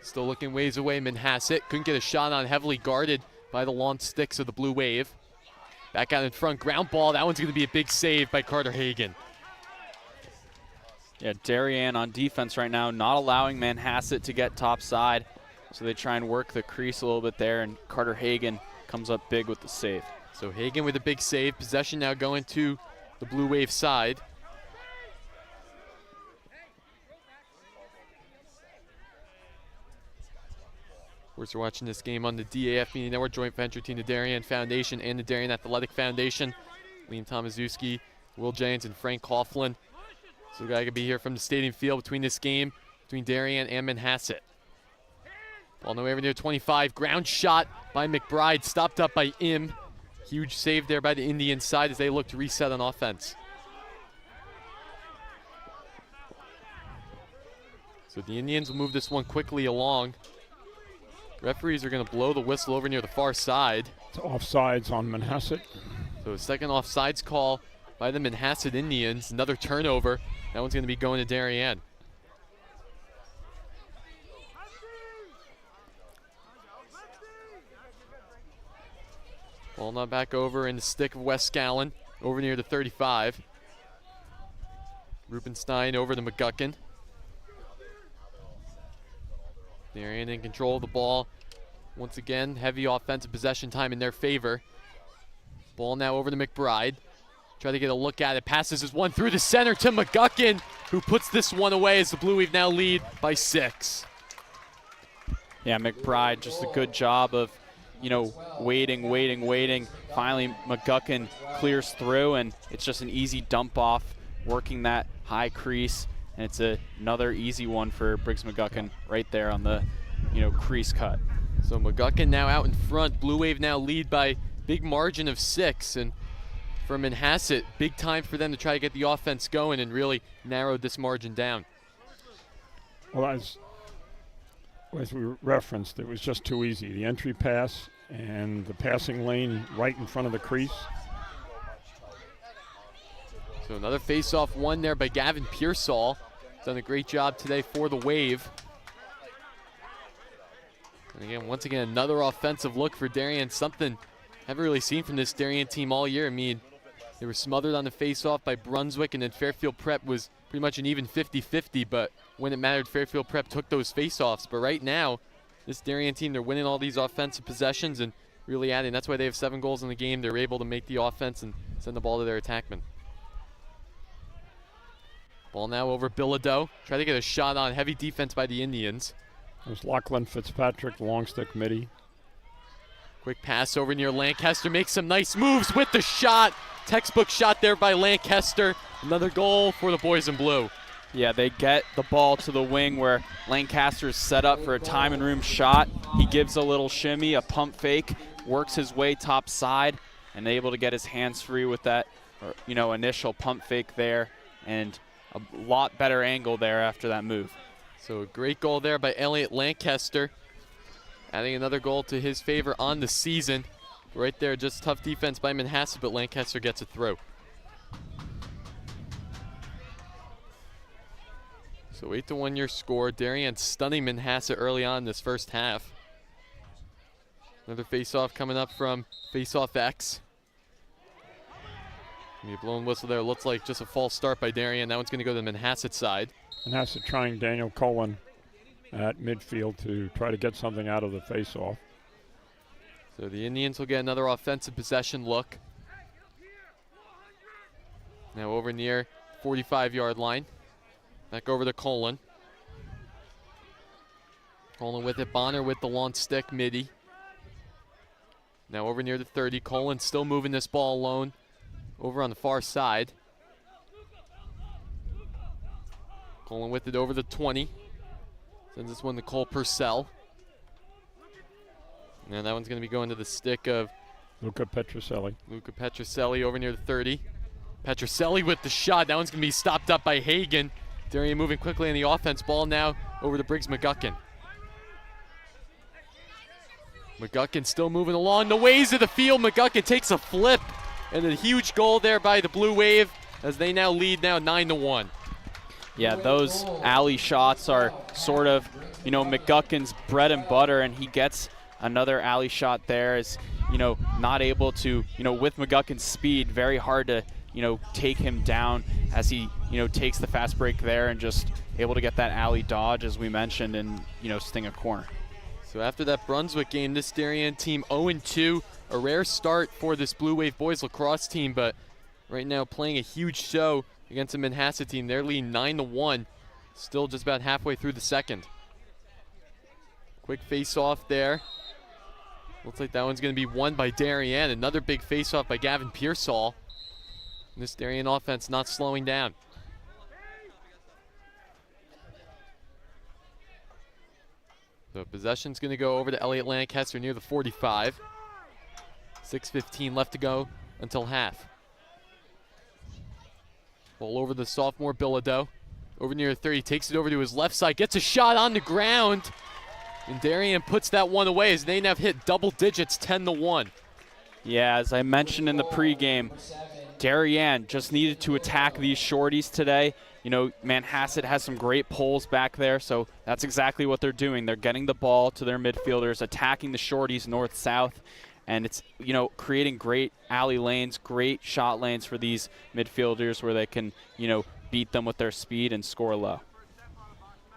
Still looking ways away, Manhasset. Couldn't get a shot on, heavily guarded by the long sticks of the Blue Wave. Back out in front, ground ball. That one's going to be a big save by Carter Hagan. Yeah, Darien on defense right now, not allowing Manhasset to get topside. So they try and work the crease a little bit there, and Carter Hagan comes up big with the save. So Hagan with a big save. Possession now going to the Blue Wave side. Of course, we're watching this game on the DAF Media Network, joint venture between the Darien Foundation and the Darien Athletic Foundation. Liam Tomaszewski, Will Jennings, and Frank Coughlin. So I could be here from the Stadium Field between this game, between Darien and Manhasset. Ball no over near 25. Ground shot by McBride, stopped up by Im. Huge save there by the Indian side as they look to reset on offense. So the Indians will move this one quickly along. Referees are going to blow the whistle over near the far side. It's offsides on Manhasset. So a second offsides call by the Manhasset Indians. Another turnover. That one's going to be going to Darien. Ball now back over in the stick of Wes Scallon, over near the 35. Rubenstein over to McGuckin. Darien in control of the ball. Once again, heavy offensive possession time in their favor. Ball now over to McBride. Try to get a look at it. Passes this one through the center to McGuckin, who puts this one away as the Blue Wave now lead by 6. Yeah, McBride, just a good job of, waiting. Finally, McGuckin clears through, and it's just an easy dump off, working that high crease. And it's another easy one for Briggs McGuckin right there on the, crease cut. So McGuckin now out in front. Blue Wave now lead by big margin of 6. And for Manhasset, big time for them to try to get the offense going and really narrow this margin down. Well, as we referenced, it was just too easy. The entry pass and the passing lane right in front of the crease. So another face-off one there by Gavin Pearsall. Done a great job today for the Wave. And again, once again, another offensive look for Darien. Something haven't really seen from this Darien team all year. I mean, they were smothered on the face-off by Brunswick, and then Fairfield Prep was pretty much an even 50-50, but when it mattered, Fairfield Prep took those face-offs. But right now, this Darien team, they're winning all these offensive possessions and really adding. That's why they have 7 goals in the game. They're able to make the offense and send the ball to their attackmen. Ball now over Bilodeau. Try to get a shot on. Heavy defense by the Indians. There's Lachlan Fitzpatrick, long stick midi. Quick pass over near Lancaster. Makes some nice moves with the shot. Textbook shot there by Lancaster. Another goal for the boys in blue. Yeah, they get the ball to the wing where Lancaster's set up for a time and room shot. He gives a little shimmy, a pump fake, works his way top side, and able to get his hands free with that, initial pump fake there, and a lot better angle there after that move. So a great goal there by Elliot Lancaster. adding another goal to his favor on the season. Right there, just tough defense by Manhasset, but Lancaster gets it through. So 8-1 your score. Darien stunning Manhasset early on in this first half. Another face-off coming up from face-off X. Gonna be a blown whistle there. Looks like just a false start by Darien. That one's going to go to the Manhasset side. Manhasset trying Daniel Cullen at midfield to try to get something out of the face-off. So the Indians will get another offensive possession look. Now over near 45-yard line. Back over to Colin. Colin with it. Bonner with the long stick, midi. Now over near the 30. Colin still moving this ball alone over on the far side. Colin with it over the 20. Sends this one to Cole Purcell. And that one's going to be going to the stick of Luca Petroselli. Luca Petroselli over near the 30. Petroselli with the shot. That one's going to be stopped up by Hagan. Darien moving quickly in the offense. Ball now over to Briggs McGuckin. McGuckin still moving along the ways of the field. McGuckin takes a flip. And a huge goal there by the Blue Wave as they now lead 9-1. Yeah, those alley shots are sort of, you know, McGuckin's bread and butter, and he gets another alley shot there. Is, you know, not able to, you know, with McGuckin's speed, very hard to, you know, take him down as he, you know, takes the fast break there and just able to get that alley dodge, as we mentioned, and, you know, sting a corner. So after that Brunswick game, this Darien team 0-2, a rare start for this Blue Wave boys lacrosse team, but right now playing a huge show against the Manhasset team. They're leading 9-1, still just about halfway through the second. Quick face-off there. Looks like that one's going to be won by Darien. Another big face-off by Gavin Pearsall. This Darien offense not slowing down. So possession's going to go over to Elliott Lancaster near the 45. 6:15 left to go until half. Ball over the sophomore Bilodeau. Over near 30, takes it over to his left side, gets a shot on the ground. And Darien puts that one away as they now have hit double digits, 10-1. Yeah, as I mentioned in the pregame, Darien just needed to attack these shorties today. You know, Manhasset has some great pulls back there, so that's exactly what they're doing. They're getting the ball to their midfielders, attacking the shorties north-south, and it's, you know, creating great alley lanes, great shot lanes for these midfielders where they can, you know, beat them with their speed and score low.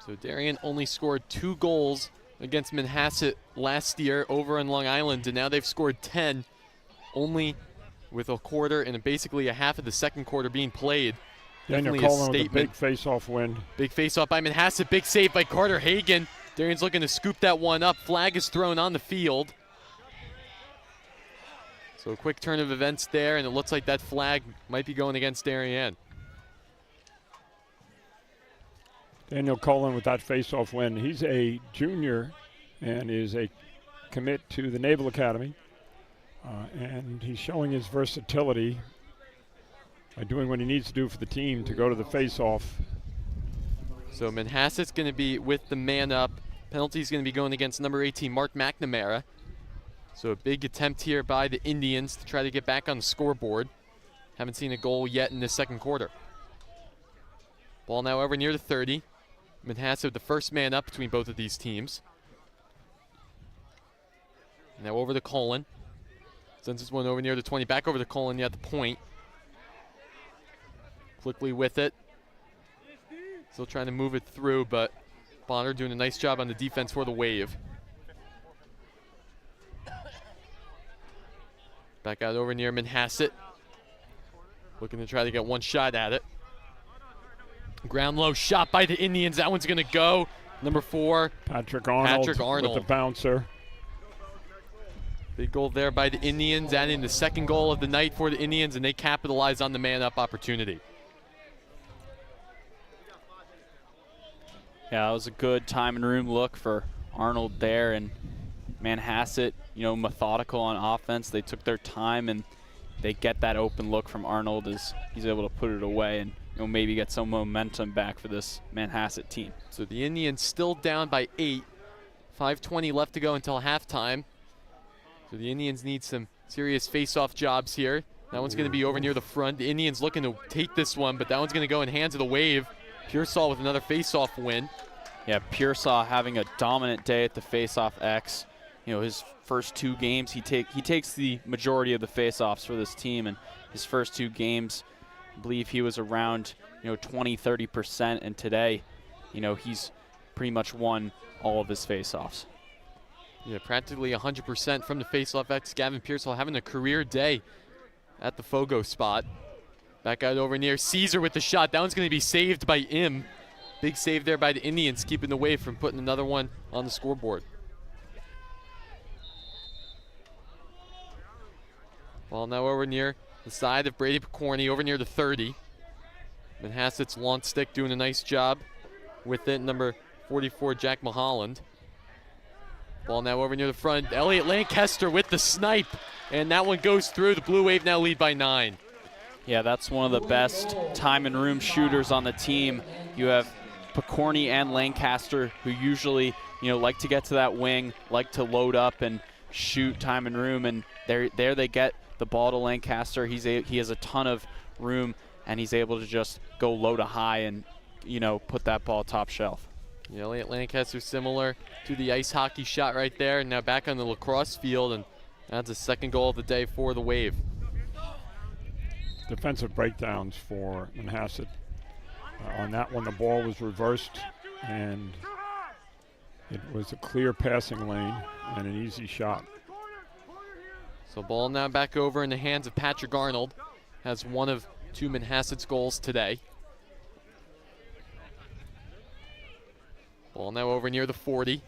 So Darien only scored 2 goals against Manhasset last year over on Long Island, and now they've scored 10, only with a quarter and basically a half of the second quarter being played. Daniel Cullen with a big face-off win. Big face-off by Manhasset, big save by Carter Hagan. Darien's looking to scoop that one up. Flag is thrown on the field. So a quick turn of events there, and it looks like that flag might be going against Darien. Daniel Cullen with that face-off win. He's a junior and is a commit to the Naval Academy. And he's showing his versatility by doing what he needs to do for the team to go to the face-off. So Manhasset's going to be with the man up. Penalty's going to be going against number 18, Mark McNamara. So a big attempt here by the Indians to try to get back on the scoreboard. Haven't seen a goal yet in this second quarter. Ball now over near the 30. Manhasset the first man up between both of these teams. Now over to Colin. Sends this one over near the 20. Back over to Colin at the point. Quickly with it. Still trying to move it through, but Bonner doing a nice job on the defense for the Wave. Back out over near Manhasset. Looking to try to get one shot at it. Ground low shot by the Indians. That one's going to go. Number 4. Patrick Arnold with the bouncer. Big goal there by the Indians, adding the second goal of the night for the Indians, and they capitalize on the man-up opportunity. Yeah, that was a good time and room look for Arnold there, and Manhasset, you know, methodical on offense. They took their time, and they get that open look from Arnold as he's able to put it away and, you know, maybe get some momentum back for this Manhasset team. So the Indians still down by 8. 5:20 left to go until halftime. So the Indians need some serious face-off jobs here. That one's going to be over near the front. The Indians looking to take this one, but that one's going to go in hands of the Wave. Pearsall with another face-off win. Yeah, Pearsall having a dominant day at the face-off X. You know, his first 2 games, he takes the majority of the face-offs for this team, and his first 2 games, I believe he was around, 20-30%, and today, he's pretty much won all of his face-offs. Yeah, practically 100% from the face-off X. Gavin Pearsall having a career day at the Fogo spot. Back out over near Caesar with the shot. That one's going to be saved by Im. Big save there by the Indians, keeping the Wave from putting another one on the scoreboard. Ball now over near the side of Brady Picorni, over near the 30. Manhasset's launch stick doing a nice job with it, number 44, Jack Mulholland. Ball now over near the front. Elliott Lancaster with the snipe, and that one goes through. The Blue Wave now lead by 9. Yeah, that's one of the best time and room shooters on the team. You have Picorni and Lancaster, who usually, like to get to that wing, like to load up and shoot time and room, and there they get the ball to Lancaster. He has a ton of room, and he's able to just go low to high and, put that ball top shelf. Yeah, Elliott Lancaster similar to the ice hockey shot right there, and now back on the lacrosse field, and that's a second goal of the day for the Wave. Defensive breakdowns for Manhasset. On that one, the ball was reversed, and it was a clear passing lane and an easy shot. So ball now back over in the hands of Patrick Arnold. Has one of 2 Manhasset's goals today. Ball now over near the 40.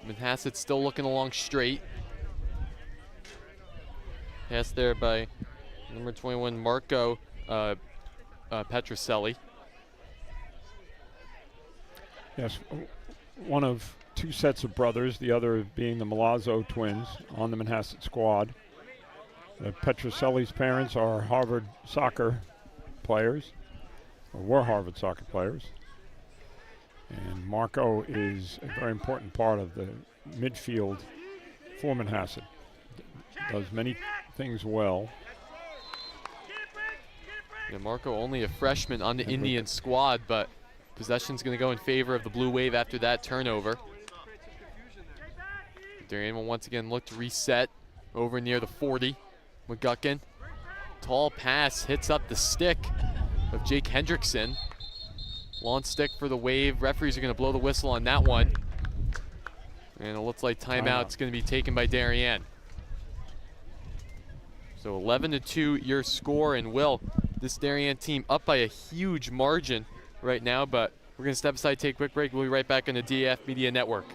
Manhasset still looking along straight. Pass there by number 21, Marco Petroselli. Yes, one of 2 sets of brothers, the other being the Milazzo twins on the Manhasset squad. Petroselli's parents are Harvard soccer players, or were Harvard soccer players. And Marco is a very important part of the midfield for Manhasset. Does many things well. Yeah, Marco only a freshman on the Indian squad, but possession's going to go in favor of the Blue Wave after that turnover. Darien will once again look to reset over near the 40. McGuckin, tall pass, hits up the stick of Jake Hendrickson. Launch stick for the Wave. Referees are going to blow the whistle on that one. And it looks like timeout's going to be taken by Darien. So 11-2 your score, and Will, this Darien team up by a huge margin right now, but we're going to step aside, take a quick break. We'll be right back on the DAF Media Network.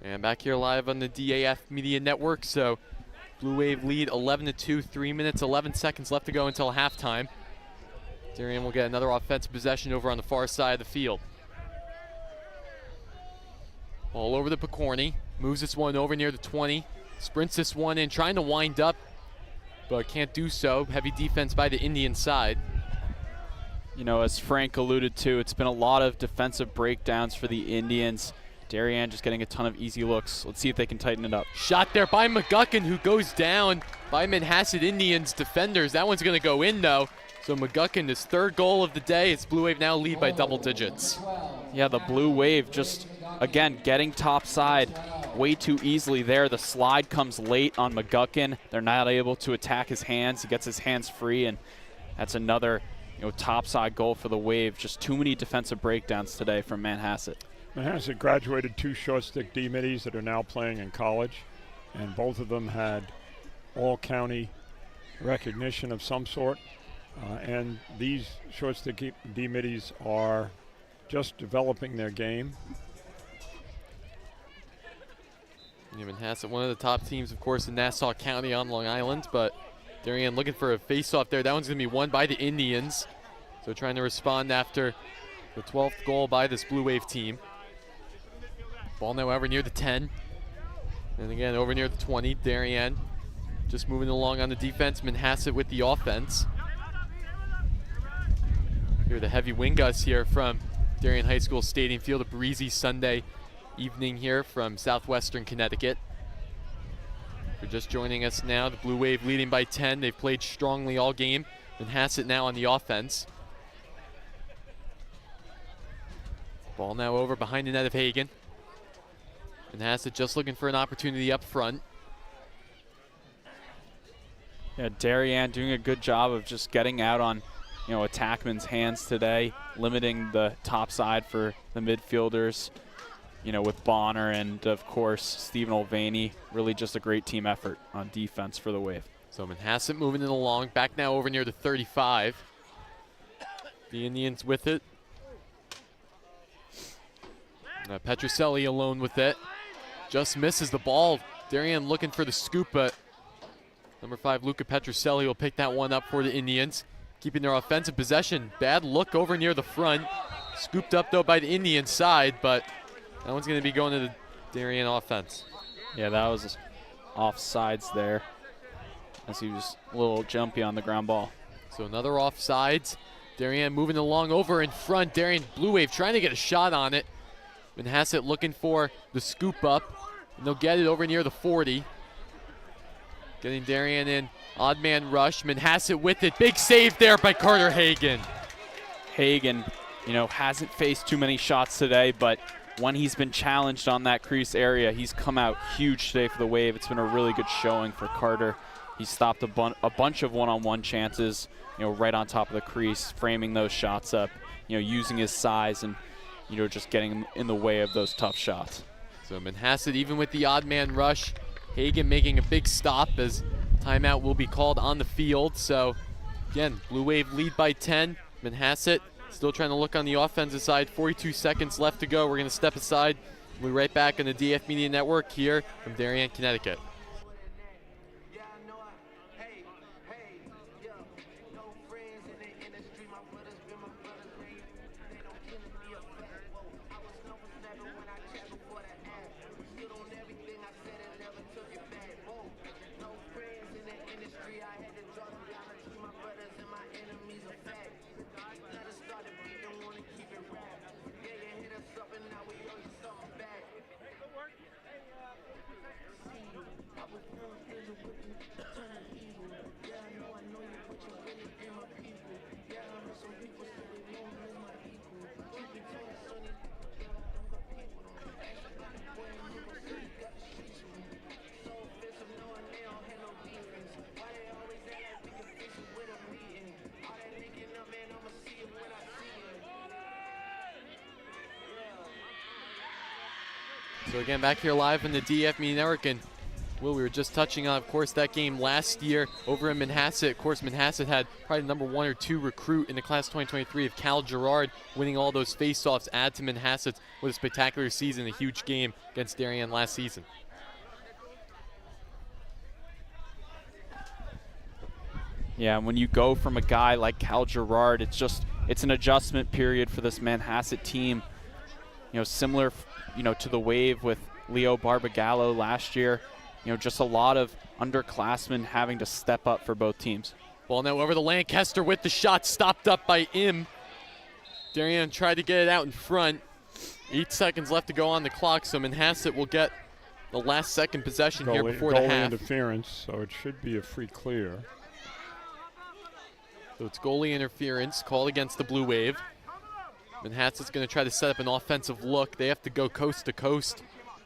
And back here live on the DAF Media Network. So Blue Wave lead 11-2, 3 minutes, 11 seconds left to go until halftime. Darien will get another offensive possession over on the far side of the field. All over the Picorni, moves this one over near the 20, sprints this one in, trying to wind up, but can't do so. Heavy defense by the Indian side. You know, as Frank alluded to, it's been a lot of defensive breakdowns for the Indians. Darien just getting a ton of easy looks. Let's see if they can tighten it up. Shot there by McGuckin, who goes down by Manhasset Indians defenders. That one's going to go in, though. So McGuckin, his third goal of the day. It's Blue Wave now lead by double digits. Yeah, the Blue Wave just, again, getting top side way too easily there. The slide comes late on McGuckin. They're not able to attack his hands. He gets his hands free, and that's another, top side goal for the Wave. Just too many defensive breakdowns today from Manhasset. Manhasset graduated 2 short-stick D-middies that are now playing in college, and both of them had all-county recognition of some sort. And these short-stick D-middies are just developing their game. Manhasset, one of the top teams, of course, in Nassau County on Long Island, but Darien looking for a face-off there. That one's going to be won by the Indians. So trying to respond after the 12th goal by this Blue Wave team. Ball now over near the 10. And again, over near the 20. Darien just moving along on the defense. Manhasset with the offense. Here are the heavy wind gusts here from Darien High School Stadium Field. A breezy Sunday evening here from southwestern Connecticut. If you're just joining us now, the Blue Wave leading by 10. They've played strongly all game. Manhasset now on the offense. Ball now over behind the net of Hagen. Manhasset just looking for an opportunity up front. Yeah, Darien doing a good job of just getting out on, attackmen's hands today, limiting the top side for the midfielders, with Bonner and, of course, Stephen Olvaney. Really just a great team effort on defense for the Wave. So Manhasset moving it along, back now over near the 35. The Indians with it. Petrucelli alone with it. Just misses the ball. Darien looking for the scoop, but number 5, Luca Petrucelli, will pick that one up for the Indians. Keeping their offensive possession. Bad look over near the front. Scooped up, though, by the Indian side, but that one's going to be going to the Darien offense. Yeah, that was offsides there, as he was a little jumpy on the ground ball. So another offsides. Darien moving along over in front. Darien Blue Wave trying to get a shot on it. Manhasset looking for the scoop up, and they'll get it over near the 40. Getting Darien in, odd man rush. Manhasset with it, big save there by Carter Hagen. Hagen, hasn't faced too many shots today, but when he's been challenged on that crease area, he's come out huge today for the Wave. It's been a really good showing for Carter. He stopped a bunch of one-on-one chances, right on top of the crease, framing those shots up, using his size and just getting in the way of those tough shots. So Manhasset, even with the odd man rush, Hagen making a big stop as timeout will be called on the field. So again, Blue Wave lead by 10. Manhasset still trying to look on the offensive side. 42 seconds left to go. We're going to step aside. We'll be right back on the DF Media Network here from Darien, Connecticut. So again, back here live in the DF Media Network, and Will, we were just touching on, of course, that game last year over in Manhasset. Of course, Manhasset had probably the number 1 or 2 recruit in the class 2023 of Cal Gerard, winning all those face-offs, add to Manhasset's with a spectacular season, a huge game against Darien last season. Yeah, when you go from a guy like Cal Gerard, it's an adjustment period for this Manhasset team. Similar, to the wave with Leo Barbagallo last year. Just a lot of underclassmen having to step up for both teams. Ball now over to Lancaster with the shot, stopped up by Im. Darien tried to get it out in front. 8 seconds left to go on the clock, so Manhasset will get the last second possession here before the half. Interference, so it should be a free clear. So it's goalie interference called against the Blue Wave. Manhasset's going to try to set up an offensive look. They have to go coast to coast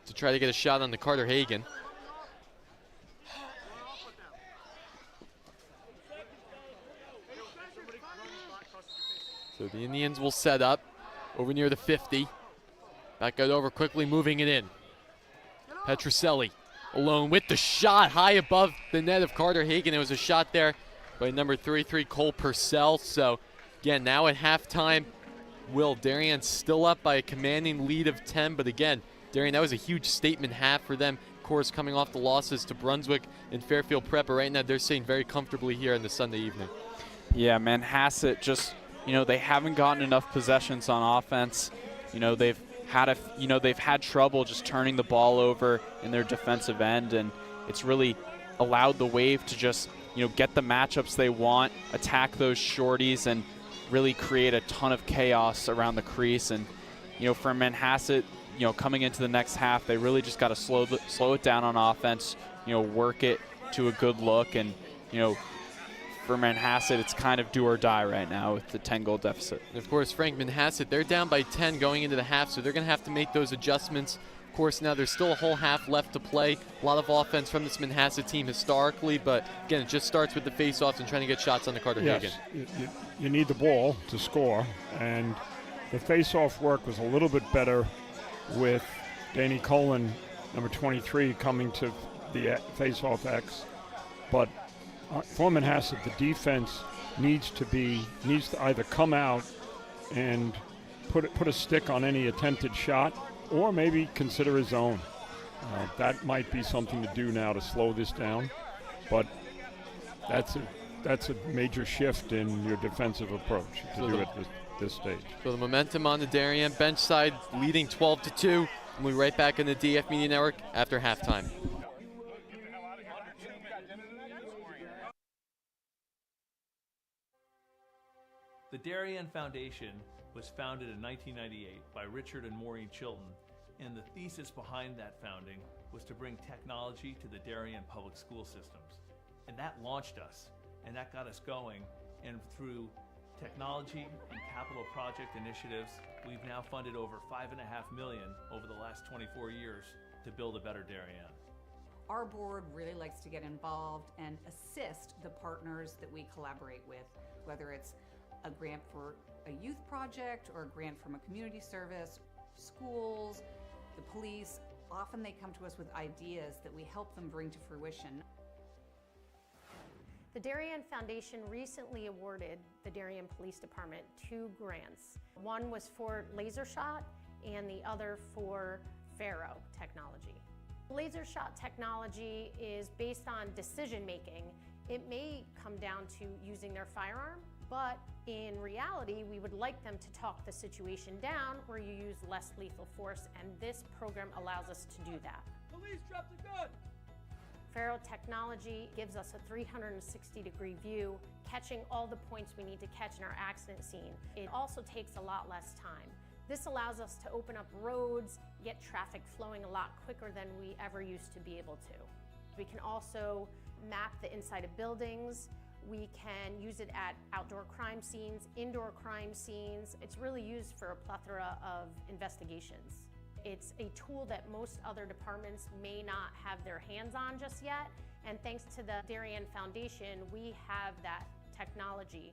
to try to get a shot on the Carter Hagen. So the Indians will set up over near the 50. Back it over quickly, moving it in. Petrucelli alone with the shot high above the net of Carter Hagen. It was a shot there by number 33, Cole Purcell. So again, now at halftime, Darien still up by a commanding lead of 10. But again, Darien, that was a huge statement half for them. Of course, coming off the losses to Brunswick and Fairfield Prep. But right now, they're sitting very comfortably here on the Sunday evening. Yeah, Manhasset just, they haven't gotten enough possessions on offense. They've had trouble just turning the ball over in their defensive end, and it's really allowed the Wave to just, get the matchups they want, attack those shorties, and really create a ton of chaos around the crease. And, for Manhasset, coming into the next half, they really just got to slow it down on offense, work it to a good look. And, for Manhasset, it's kind of do or die right now with the 10-goal deficit. And of course, Frank, Manhasset, they're down by 10 going into the half, so they're going to have to make those adjustments. Of course, now there's still a whole half left to play. A lot of offense from this Manhasset team historically, but again, it just starts with the face-offs and trying to get shots on the Carter Hagen. You need the ball to score, and the face-off work was a little bit better with Danny Cullen, number 23, coming to the face-off X. But for Manhasset, the defense needs to either come out and put a stick on any attempted shot, or maybe consider a zone. That might be something to do now to slow this down, but that's a major shift in your defensive approach to do at this stage. So the momentum on the Darien bench side, leading 12-2. We'll be right back in the DF Media Network after halftime. The Darien Foundation was founded in 1998 by Richard and Maureen Chilton, and the thesis behind that founding was to bring technology to the Darien public school systems. And that launched us, and that got us going, and through technology and capital project initiatives, we've now funded over $5.5 million over the last 24 years to build a better Darien. Our board really likes to get involved and assist the partners that we collaborate with, whether it's a grant for a youth project or a grant from a community service, schools, the police. Often they come to us with ideas that we help them bring to fruition. The Darien Foundation recently awarded the Darien Police Department 2 grants. One was for laser shot and the other for Faro technology. Laser shot technology is based on decision making. It may come down to using their firearm, but in reality, we would like them to talk the situation down where you use less lethal force, and this program allows us to do that. Police, drop the gun! Faro technology gives us a 360-degree view, catching all the points we need to catch in our accident scene. It also takes a lot less time. This allows us to open up roads, get traffic flowing a lot quicker than we ever used to be able to. We can also map the inside of buildings. We can use it at outdoor crime scenes, indoor crime scenes. It's really used for a plethora of investigations. It's a tool that most other departments may not have their hands on just yet, and thanks to the Darien Foundation, we have that technology.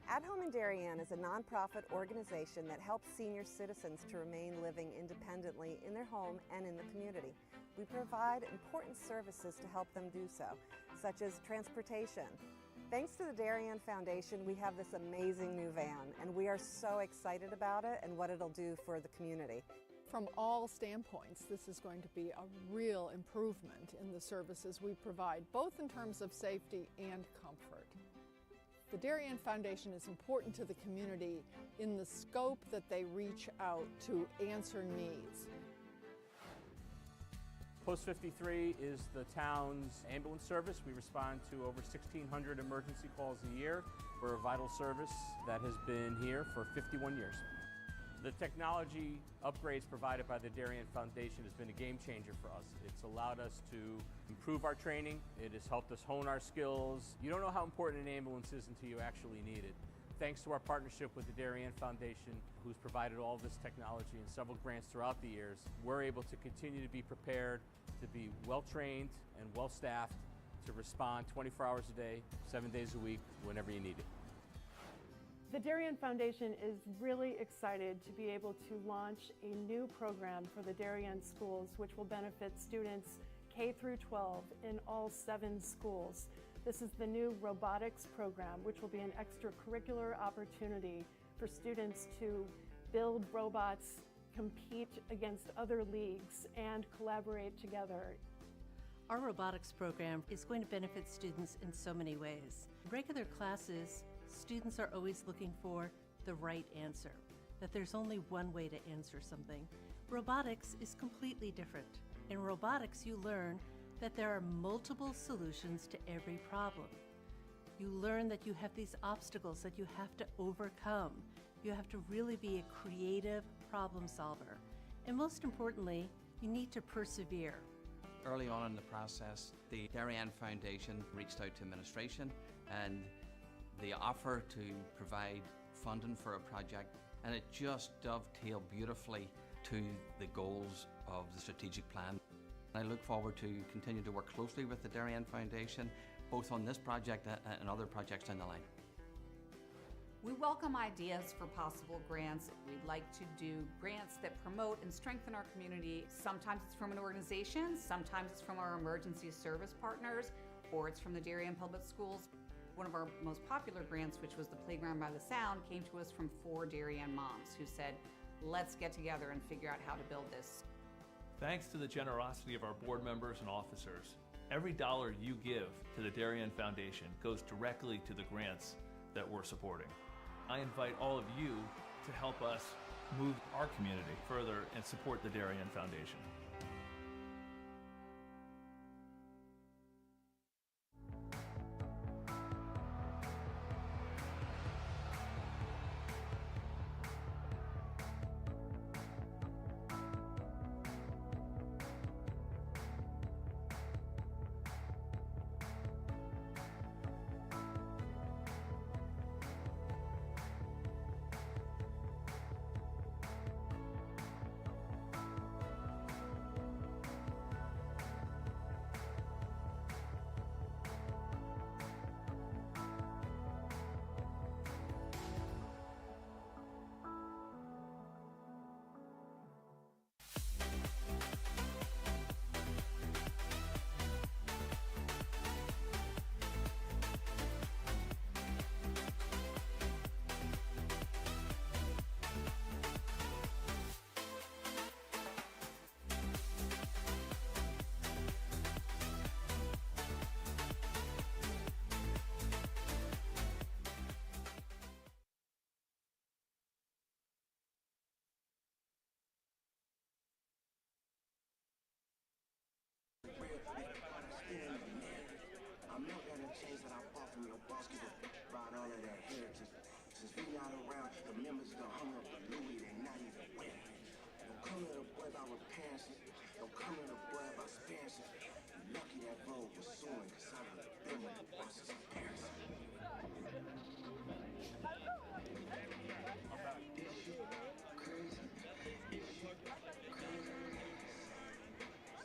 At Home in Darien is a nonprofit organization that helps senior citizens to remain living independently in their home and in the community. We provide important services to help them do so, such as transportation. Thanks to the Darien Foundation, we have this amazing new van, and we are so excited about it and what it'll do for the community. From all standpoints, this is going to be a real improvement in the services we provide, both in terms of safety and comfort. The Darien Foundation is important to the community in the scope that they reach out to answer needs. Post 53 is the town's ambulance service. We respond to over 1,600 emergency calls a year. We're a vital service that has been here for 51 years. The technology upgrades provided by the Darien Foundation has been a game changer for us. It's allowed us to improve our training. It has helped us hone our skills. You don't know how important an ambulance is until you actually need it. Thanks to our partnership with the Darien Foundation, who's provided all this technology and several grants throughout the years, we're able to continue to be prepared, to be well-trained and well-staffed, to respond 24 hours a day, 7 days a week, whenever you need it. The Darien Foundation is really excited to be able to launch a new program for the Darien schools, which will benefit students K through 12 in all 7 schools. This is the new robotics program, which will be an extracurricular opportunity for students to build robots, compete against other leagues, and collaborate together. Our robotics program is going to benefit students in so many ways. In regular classes, students are always looking for the right answer, that there's only one way to answer something. Robotics is completely different. In robotics, you learn that there are multiple solutions to every problem. You learn that you have these obstacles that you have to overcome. You have to really be a creative problem solver. And most importantly, you need to persevere. Early on in the process, the Darien Foundation reached out to administration and the offer to provide funding for a project, and it just dovetailed beautifully to the goals of the strategic plan. I look forward to continue to work closely with the Darien Foundation, both on this project and other projects down the line. We welcome ideas for possible grants. We'd like to do grants that promote and strengthen our community. Sometimes it's from an organization, sometimes it's from our emergency service partners, or it's from the Darien Public Schools. One of our most popular grants, which was the Playground by the Sound, came to us from 4 Darien moms who said, let's get together and figure out how to build this. Thanks to the generosity of our board members and officers, every dollar you give to the Darien Foundation goes directly to the grants that we're supporting. I invite all of you to help us move our community further and support the Darien Foundation. I'm not gonna change that I bought from your boss, cause about all of that heritage. Since we not around, the members done hung up the Louis, they not even wearing it. Don't come to the boy about repairs, don't come to the boy about spares. You lucky that road was suing, cause I would have been with the boss's parents. This shit crazy, this shit crazy.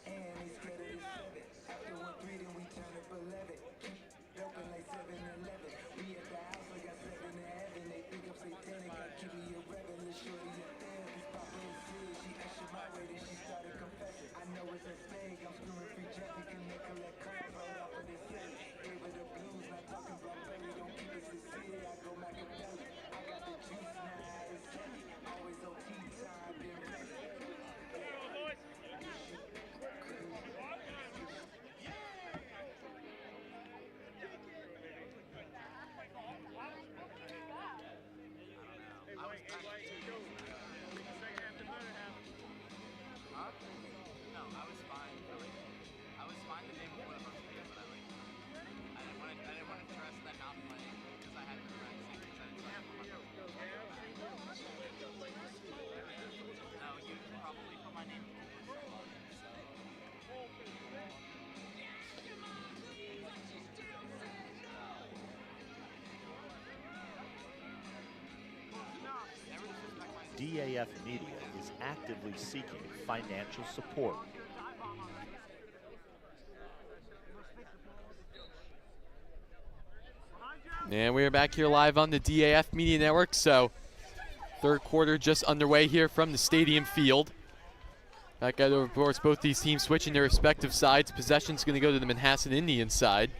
And they scared of the 7. After 1-3, then we turn up 11. Keep open like 7-11. We at the house, I got 7 in heaven. They think I'm satanic, I keep me a rebel. Little shorty a therapist, Papa is serious. She asked my way, then she started confessing. I know it's a thing, I'm screwing free Jeffy. Can they collect calls right off of this city? Gave her the blues, not talking Blackberry. Don't keep it sincere, I go Machiavelli. I got the juice now, it's heavy. Always on tea time, been ready. DAF Media is actively seeking financial support. And we are back here live on the DAF Media Network. So third quarter just underway here from the Stadium Field. Back out over, of course, both these teams switching their respective sides. Possession's going to go to the Manhasset Indians side.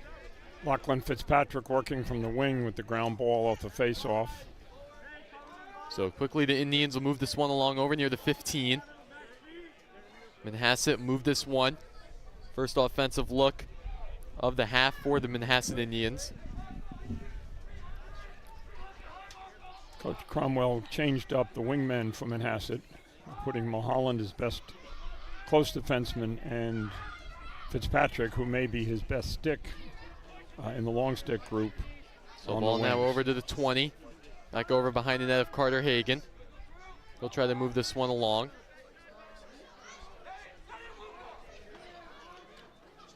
Lachlan Fitzpatrick working from the wing with the ground ball off the face-off. So quickly the Indians will move this one along over near the 15. Manhasset moved this one. First offensive look of the half for the Manhasset Indians. Coach Cromwell changed up the wingmen for Manhasset, putting Mulholland as best close defenseman and Fitzpatrick, who may be his best stick in the long stick group. So ball now over to the 20. Back over behind the net of Carter Hagan. He'll try to move this one along.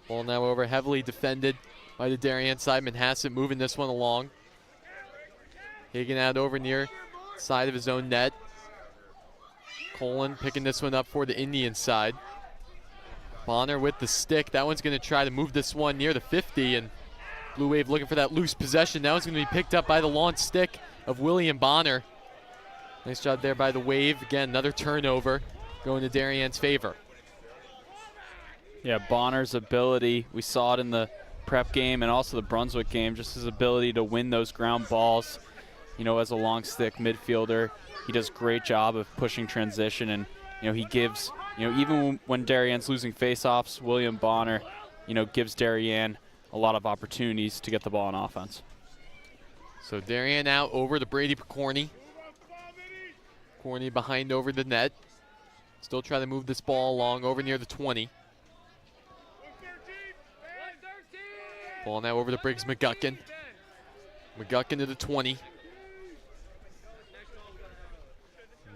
Ball now over, heavily defended by the Darien side. Manhasset moving this one along. Hagan out over near side of his own net. Colin picking this one up for the Indian side. Bonner with the stick. That one's going to try to move this one near the 50, and Blue Wave looking for that loose possession. Now it's going to be picked up by the long stick of William Bonner. Nice job there by the Wave. Again, another turnover going to Darien's favor. Yeah, Bonner's ability, we saw it in the prep game and also the Brunswick game, just his ability to win those ground balls. You know, as a long stick midfielder, he does a great job of pushing transition, and, you know, he gives, you know, even when Darien's losing faceoffs, William Bonner, you know, gives Darien a lot of opportunities to get the ball on offense. So Darien out over to Brady Picorni. Picorni behind over the net. Still trying to move this ball along over near the 20. Ball now over to Briggs McGuckin. McGuckin to the 20.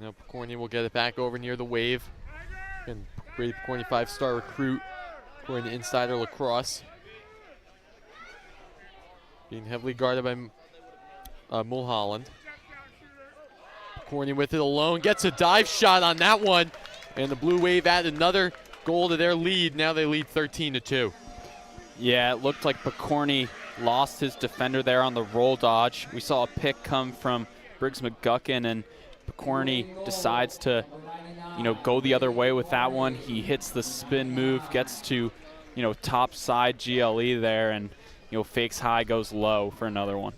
Now Picorni will get it back over near the Wave. And Brady Picorni, 5-star recruit, according to Insider Lacrosse. Being heavily guarded by Mulholland. Picorni with it alone, gets a dive shot on that one, and the Blue Wave add another goal to their lead. Now they lead 13-2. Yeah, it looked like Picorni lost his defender there on the roll dodge. We saw a pick come from Briggs McGuckin, and Picorni decides to, you know, go the other way with that one. He hits the spin move, gets to, you know, top side GLE there, and, you know, fakes high, goes low for another one.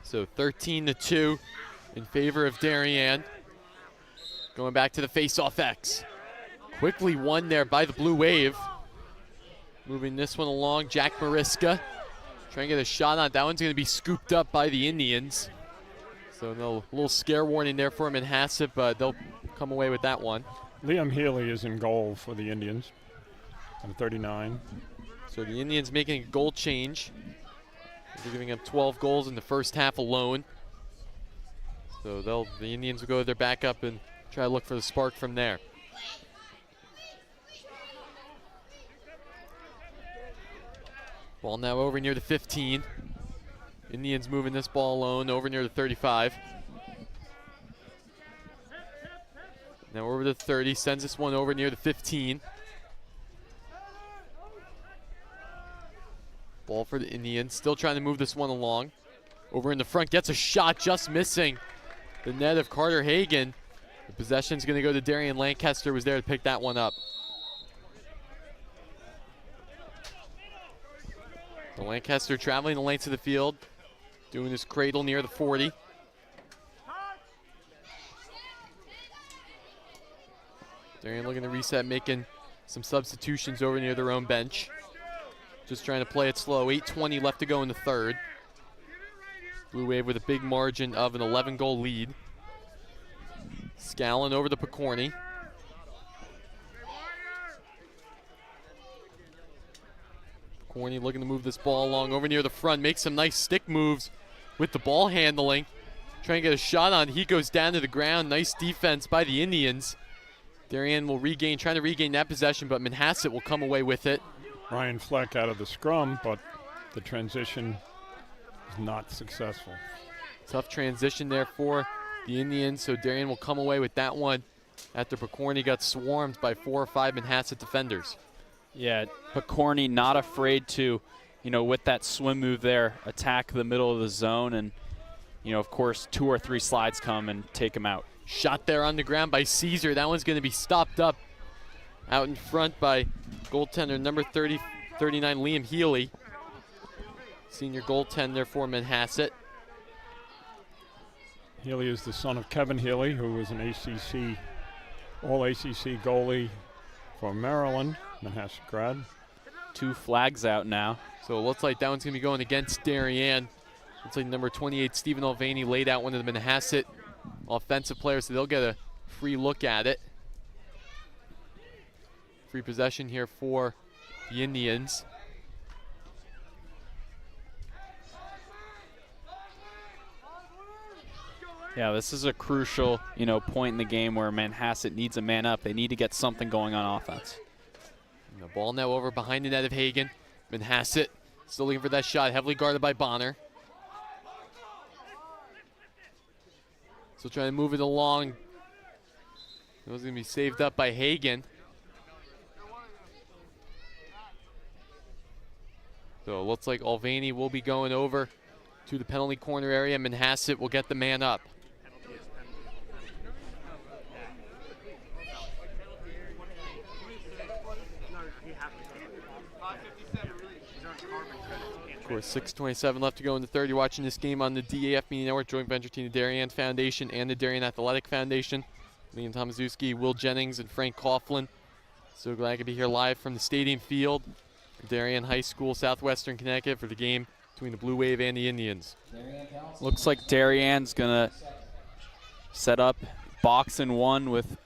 So 13-2 in favor of Darien. Going back to the face-off X. Quickly won there by the Blue Wave. Moving this one along, Jack Mariska. Trying to get a shot on it. That one's going to be scooped up by the Indians. So a little scare warning there for Manhasset, but they'll come away with that one. Liam Healy is in goal for the Indians at 39. So the Indians making a goal change. They're giving up 12 goals in the first half alone. So the Indians will go to their backup and try to look for the spark from there. Ball now over near the 15. Indians moving this ball alone over near the 35. Now over to the 30, sends this one over near the 15. Ball for the Indians, still trying to move this one along. Over in the front, gets a shot, just missing the net of Carter Hagan. The possession's gonna go to Darien. Lancaster was there to pick that one up. The Lancaster traveling the length of the field, doing his cradle near the 40. Darien looking to reset, making some substitutions over near their own bench. Just trying to play it slow. 8:20 left to go in the third. Blue Wave with a big margin of an 11-goal lead. Scallon over to Picorni. Picorni looking to move this ball along over near the front. Makes some nice stick moves with the ball handling. Trying to get a shot on. He goes down to the ground. Nice defense by the Indians. Darien will trying to regain that possession, but Manhasset will come away with it. Ryan Fleck out of the scrum, but the transition is not successful. Tough transition there for the Indians, so Darien will come away with that one after Picorni got swarmed by 4 or 5 Manhasset defenders. Yeah, Picorni not afraid to, with that swim move there, attack the middle of the zone, and, of course, 2 or 3 slides come and take him out. Shot there on the ground by Caesar. That one's going to be stopped up out in front by goaltender number 39, Liam Healy. Senior goaltender for Manhasset. Healy is the son of Kevin Healy, who was an All-ACC goalie for Maryland, Manhasset grad. 2 flags out now. So it looks like that one's going to be going against Darien. Looks like number 28, Stephen Mulvaney, laid out one of the Manhasset offensive players, so they'll get a free look at it. Free possession here for the Indians. Yeah, this is a crucial, point in the game where Manhasset needs a man up. They need to get something going on offense. And the ball now over behind the net of Hagen. Manhasset still looking for that shot, heavily guarded by Bonner. Still trying to move it along. It was going to be saved up by Hagen. So it looks like Mulvaney will be going over to the penalty corner area. Manhasset will get the man up. Of course, 6:27 left to go in the third. You're watching this game on the DAF Media Network, joint venture team, the Darien Foundation and the Darien Athletic Foundation. Liam Tomaszewski, Will Jennings, and Frank Coughlin. So glad to be here live from the Stadium Field, Darien High School, Southwestern Connecticut, for the game between the Blue Wave and the Indians. Looks like Darien's going to set up box and 1 with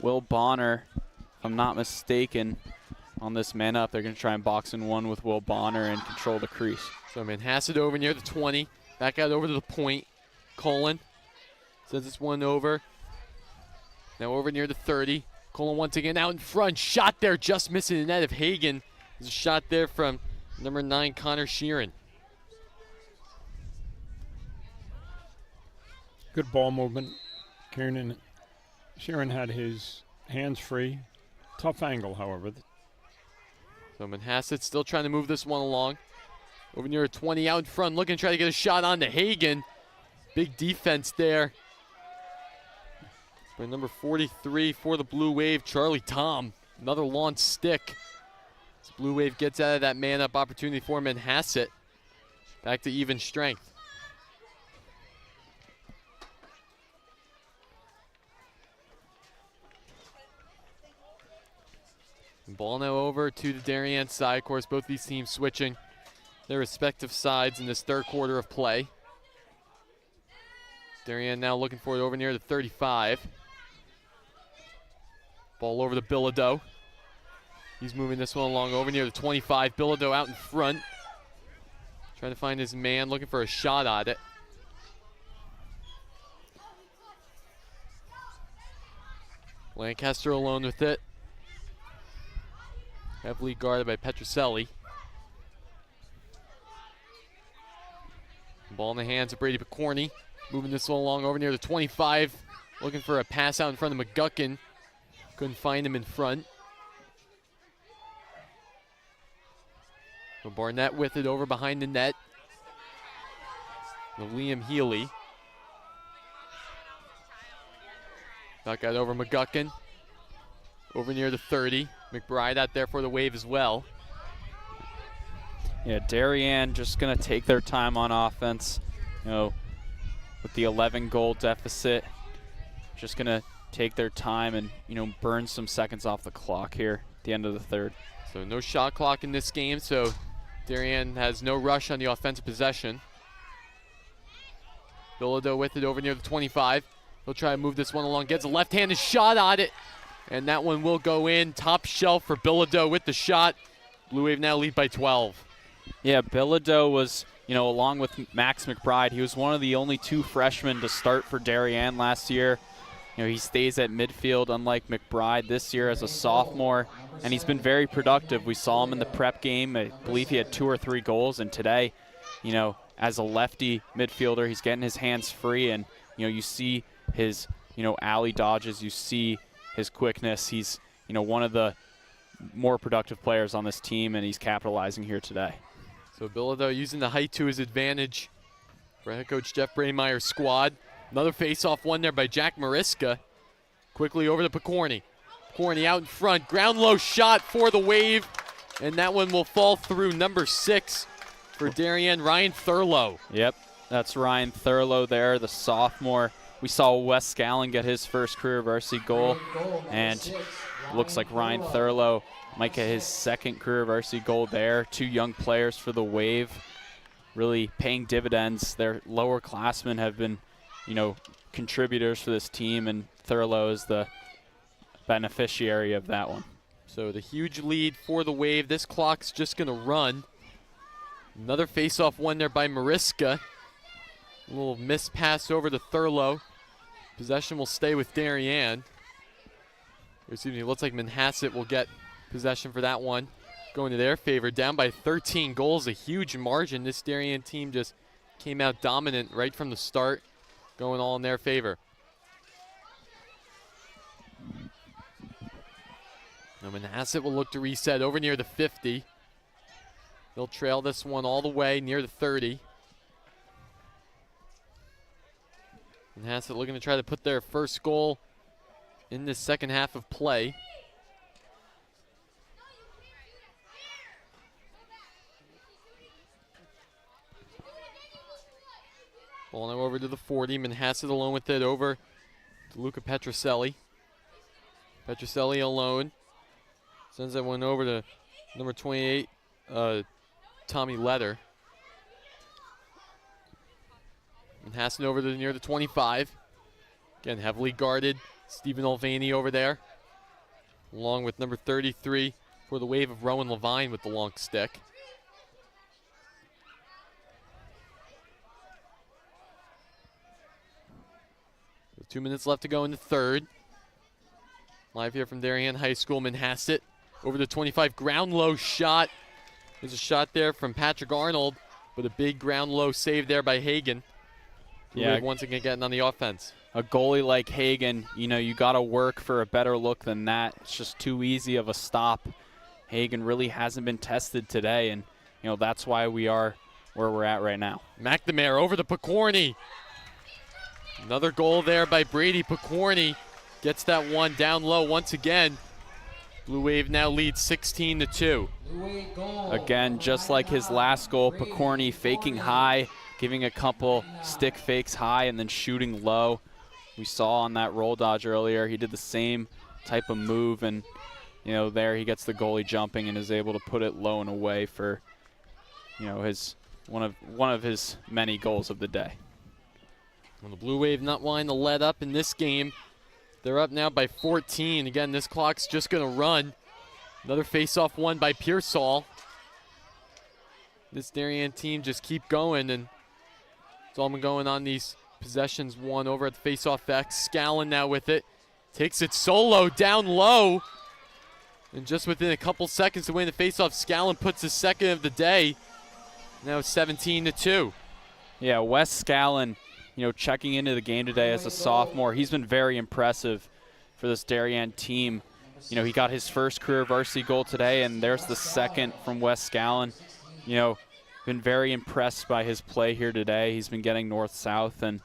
Will Bonner, if I'm not mistaken. On this man up, they're going to try and box in 1 with Will Bonner and control the crease. So Manhasset over near the 20, back out over to the point. Colin sends this one over. Now over near the 30. Colin once again out in front. Shot there, just missing the net of Hagen. There's a shot there from number 9, Connor Sheeran. Good ball movement. Sheeran had his hands free. Tough angle, however. So Manhasset still trying to move this one along. Over near 20 out in front, looking to try to get a shot on to Hagen. Big defense there by number 43 for the Blue Wave, Charlie Tom. Another launch stick. As Blue Wave gets out of that man-up opportunity for Manhasset. Back to even strength. Ball now over to the Darien side. Of course, both these teams switching their respective sides in this third quarter of play. Darien now looking for it over near the 35. Ball over to Bilodeau. He's moving this one along over near the 25. Bilodeau out in front. Trying to find his man, looking for a shot at it. Lancaster alone with it. Heavily guarded by Petroselli. Ball in the hands of Brady Picorni. Moving this one along over near the 25. Looking for a pass out in front of McGuckin. Couldn't find him in front. So Barnett with it over behind the net. The Liam Healy. Back out over McGuckin. Over near the 30. McBride out there for the Wave as well. Yeah, Darien just going to take their time on offense. With the 11-goal deficit, just going to take their time and, burn some seconds off the clock here at the end of the third. So no shot clock in this game, so Darien has no rush on the offensive possession. Bilodeau with it over near the 25. He'll try to move this one along, gets a left-handed shot on it, and that one will go in. Top shelf for Bilodeau with the shot. Blue Wave now lead by 12. Yeah, Bilodeau was, along with Max McBride, he was one of the only 2 freshmen to start for Darien last year. He stays at midfield, unlike McBride this year as a sophomore, and he's been very productive. We saw him in the prep game. I believe he had 2 or 3 goals, and today, as a lefty midfielder, he's getting his hands free, and, you see his, alley dodges, you see his quickness. He's, one of the more productive players on this team, and he's capitalizing here today. So Bilodeau using the height to his advantage for head coach Jeff Braemeyer's squad. Another face-off one there by Jack Mariska. Quickly over to Picorni. Picorni out in front. Ground low shot for the Wave. And that one will fall through. Number 6 for Darien, Ryan Thurlow. Yep, that's Ryan Thurlow there, the sophomore. We saw Wes Scallon get his first career varsity goal. And looks like Ryan Thurlow might get his second career varsity goal there. 2 young players for the Wave, really paying dividends. Their lower classmen have been, contributors for this team, and Thurlow is the beneficiary of that one. So the huge lead for the Wave. This clock's just going to run. Another face-off one there by Mariska. A little missed pass over to Thurlow. Possession will stay with Darien. Excuse me, it looks like Manhasset will get possession for that one. Going to their favor, down by 13 goals, a huge margin. This Darien team just came out dominant right from the start, going all in their favor. Now Manhasset will look to reset over near the 50. They'll trail this one all the way near the 30. Manhasset looking to try to put their first goal in this second half of play. Ball now over to the 40. Manhasset alone with it over to Luca Petroselli. Petroselli alone. Sends that one over to number 28, Tommy Letter. Manhasset over to near the 25. Again, heavily guarded. Stephen Olvani over there, along with number 33 for the Wave of Rowan Levine with the long stick. With 2 minutes left to go in the third. Live here from Darien High School, Manhasset over the 25, ground low shot. There's a shot there from Patrick Arnold, but a big ground low save there by Hagan. Yeah, once again getting on the offense. A goalie like Hagan, you got to work for a better look than that. It's just too easy of a stop. Hagan really hasn't been tested today, and that's why we are where we're at right now. McNamara over to Picorni. Another goal there by Brady Picorni. Gets that one down low once again. Blue Wave now leads 16-2. Again, just like his last goal, Picorni faking high, giving a couple stick fakes high and then shooting low. We saw on that roll dodge earlier, he did the same type of move, and there he gets the goalie jumping and is able to put it low and away for his one of his many goals of the day. Well, the Blue Wave not wanting to let up in this game. They're up now by 14. Again, this clock's just going to run. Another face-off one by Pearsall. This Darien team just keep going, and it's all been going on these possessions. One over at the face-off X. Scallon now with it. Takes it solo down low. And just within a couple seconds to win the face-off, Scallon puts his second of the day. Now it's 17-2. Yeah, Wes Scallon, checking into the game today as a sophomore. He's been very impressive for this Darien team. He got his first career varsity goal today, and there's the second from Wes Scallon. Been very impressed by his play here today. He's been getting north-south, and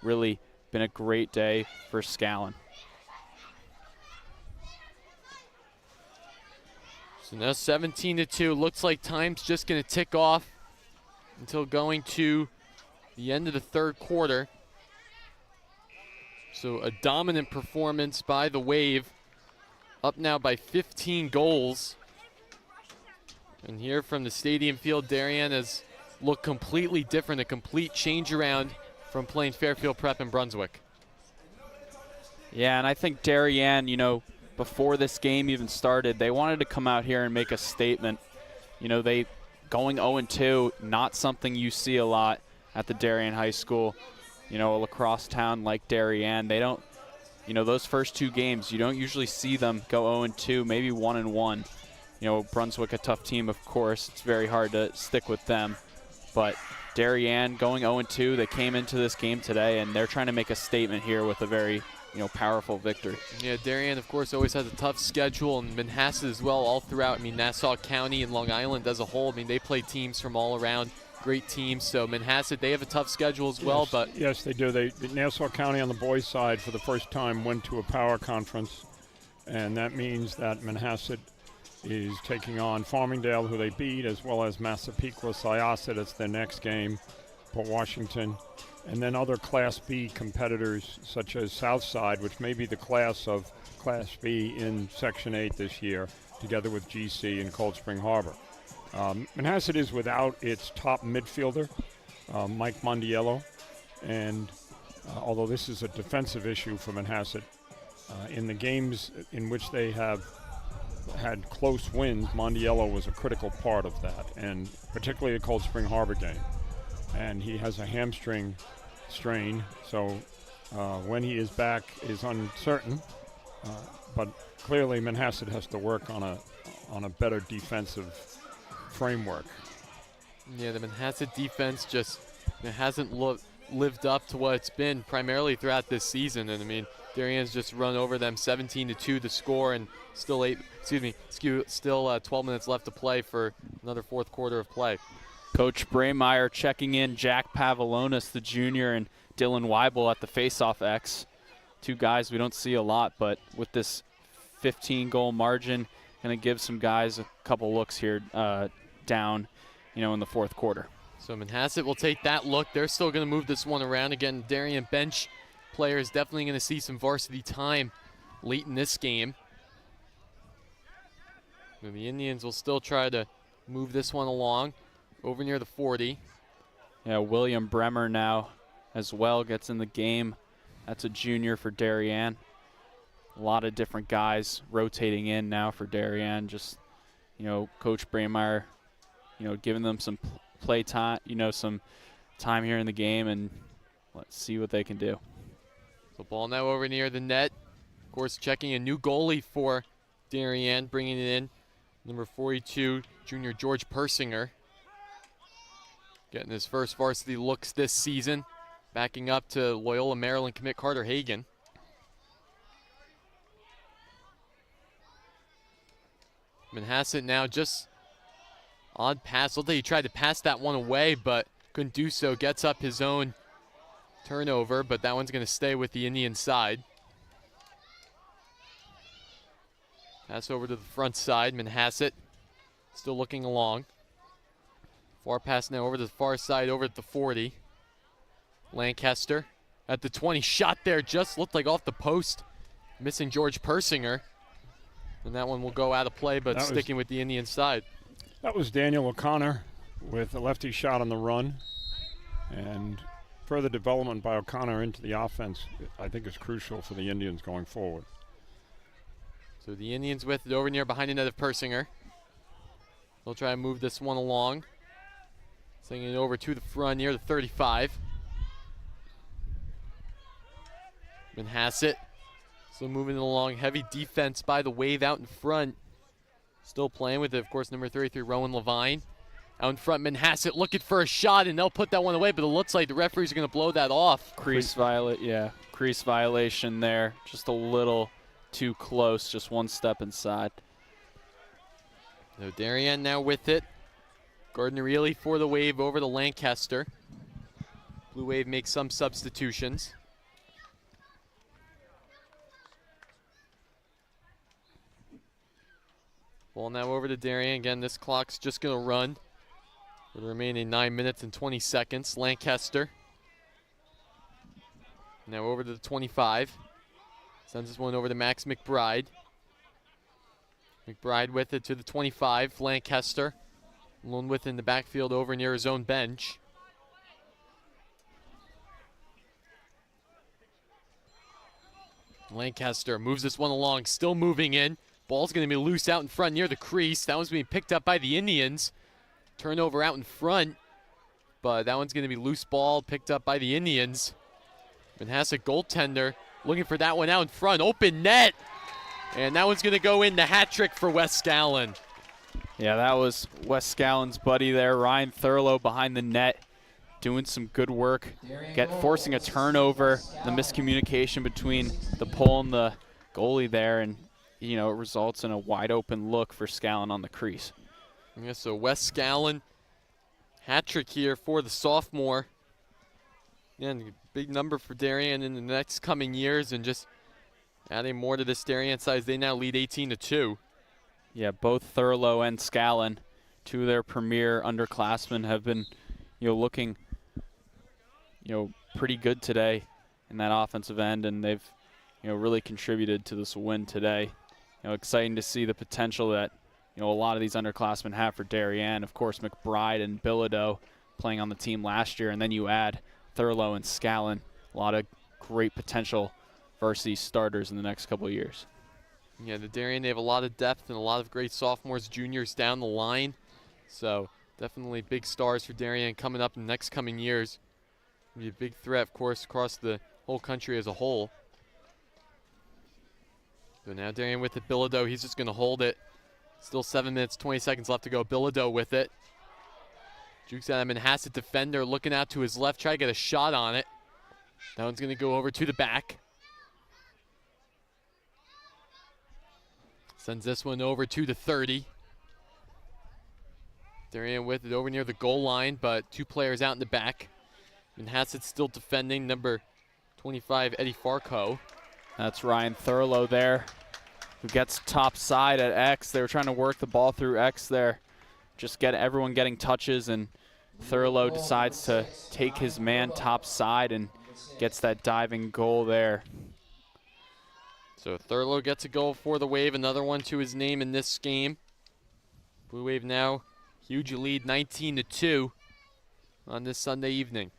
really been a great day for Scallon. So now 17-2. Looks like time's just going to tick off until going to the end of the third quarter. So a dominant performance by the Wave. Up now by 15 goals. And here from the Stadium Field, Darien has looked completely different, a complete change around from playing Fairfield Prep in Brunswick. Yeah, and I think Darien, before this game even started, they wanted to come out here and make a statement. They going 0-2, not something you see a lot at the Darien High School. A lacrosse town like Darien, they don't, those first 2 games, you don't usually see them go 0-2, maybe 1-1. Brunswick, a tough team, of course. It's very hard to stick with them. But Darien going 0-2, they came into this game today, and they're trying to make a statement here with a very, powerful victory. Yeah, Darien, of course, always has a tough schedule, and Manhasset as well all throughout. Nassau County and Long Island as a whole, they play teams from all around, great teams. So Manhasset, they have a tough schedule as well. But yes, they do. Nassau County on the boys' side for the first time went to a power conference, and that means that Manhasset is taking on Farmingdale, who they beat, as well as Massapequa, Syosset. It's their next game, Port Washington. And then other Class B competitors, such as Southside, which may be the class of Class B in Section 8 this year, together with GC and Cold Spring Harbor. Manhasset is without its top midfielder, Mike Mondiello. And although this is a defensive issue for Manhasset, in the games in which they have had close wins, Mondiello was a critical part of that, and particularly the Cold Spring Harbor game. And he has a hamstring strain, so when he is back is uncertain. But clearly, Manhasset has to work on a better defensive framework. Yeah, the Manhasset defense just hasn't lived up to what it's been primarily throughout this season. And Darien's just run over them 17-2 to score, and still 12 minutes left to play for another fourth quarter of play. Coach Braymeyer checking in Jack Pavlonis, the junior, and Dylan Weibel at the faceoff X. 2 guys we don't see a lot, but with this 15-goal margin, going to give some guys a couple looks here down, in the fourth quarter. So Manhasset will take that look. They're still going to move this one around. Again, Darien bench players definitely going to see some varsity time late in this game. And the Indians will still try to move this one along over near the 40. Yeah, William Bremer now as well gets in the game. That's a junior for Darien. A lot of different guys rotating in now for Darien. Just, Coach Braymeyer, giving them some play time, some time here in the game, and let's see what they can do. So ball now over near the net. Of course, checking a new goalie for Darien, bringing it in, number 42, junior George Persinger. Getting his first varsity looks this season, backing up to Loyola Maryland commit Carter Hagan. Manhasset now just odd pass. Looked like he tried to pass that one away, but couldn't do so. Gets up his own turnover, but that one's going to stay with the Indian side. Pass over to the front side. Manhasset still looking along. Far pass now over to the far side, over at the 40. Lancaster at the 20. Shot there, just looked like off the post. Missing George Persinger. And that one will go out of play, but sticking with the Indian side. That was Daniel O'Connor with a lefty shot on the run. And further development by O'Connor into the offense, I think, is crucial for the Indians going forward. So the Indians with it over near behind the net of Persinger. They'll try to move this one along. Sending it over to the front near the 35. Manhasset still moving it along. Heavy defense by the Wave out in front. Still playing with it, of course, number 33, Rowan Levine. Out in front, Manhasset looking for a shot, and they'll put that one away, but it looks like the referees are going to blow that off. Crease violation there. Just a little too close, just one step inside. So Darien now with it. Gardner-Ely for the Wave over to Lancaster. Blue Wave makes some substitutions. Ball now over to Darien. Again, this clock's just going to run for the remaining 9 minutes and 20 seconds. Lancaster now over to the 25. Sends this one over to Max McBride. McBride with it to the 25. Lancaster alone with it in the backfield over near his own bench. Lancaster moves this one along, still moving in. Ball's going to be loose out in front near the crease. That one's being picked up by the Indians. Turnover out in front, but that one's going to be loose ball picked up by the Indians. Manhasset goaltender looking for that one out in front. Open net, and that one's going to go in. The hat trick for Wes Scallon. Yeah, that was Wes Scallon's buddy there, Ryan Thurlow behind the net, doing some good work, forcing a turnover, the miscommunication between the pole and the goalie there, and it results in a wide open look for Scallon on the crease. Yeah, so Wes Scallon, hat trick here for the sophomore. Yeah, and a big number for Darien in the next coming years, and just adding more to this Darien side. They now lead 18-2. Yeah, both Thurlow and Scallon, two of their premier underclassmen, have been, looking, pretty good today in that offensive end, and they've, really contributed to this win today. Exciting to see the potential that, a lot of these underclassmen have for Darien. Of course, McBride and Bilodeau playing on the team last year, and then you add Thurlow and Scallon. A lot of great potential varsity starters in the next couple of years. Yeah, the Darien, they have a lot of depth and a lot of great sophomores, juniors down the line. So definitely big stars for Darien coming up in the next coming years. It'll be a big threat, of course, across the whole country as a whole. So now Darien with it. Bilodeau, he's just going to hold it. Still 7 minutes, 20 seconds left to go. Bilodeau with it. Jukes out a Manhasset defender looking out to his left, try to get a shot on it. That one's going to go over to the back. Sends this one over to the 30. Darien with it over near the goal line, but two players out in the back. Manhasset still defending, number 25, Eddie Farco. That's Ryan Thurlow there, who gets top side at X. They were trying to work the ball through X there. Just get everyone getting touches, and Thurlow decides to take his man top side and gets that diving goal there. So Thurlow gets a goal for the Wave, another one to his name in this game. Blue Wave now huge lead, 19-2 on this Sunday evening.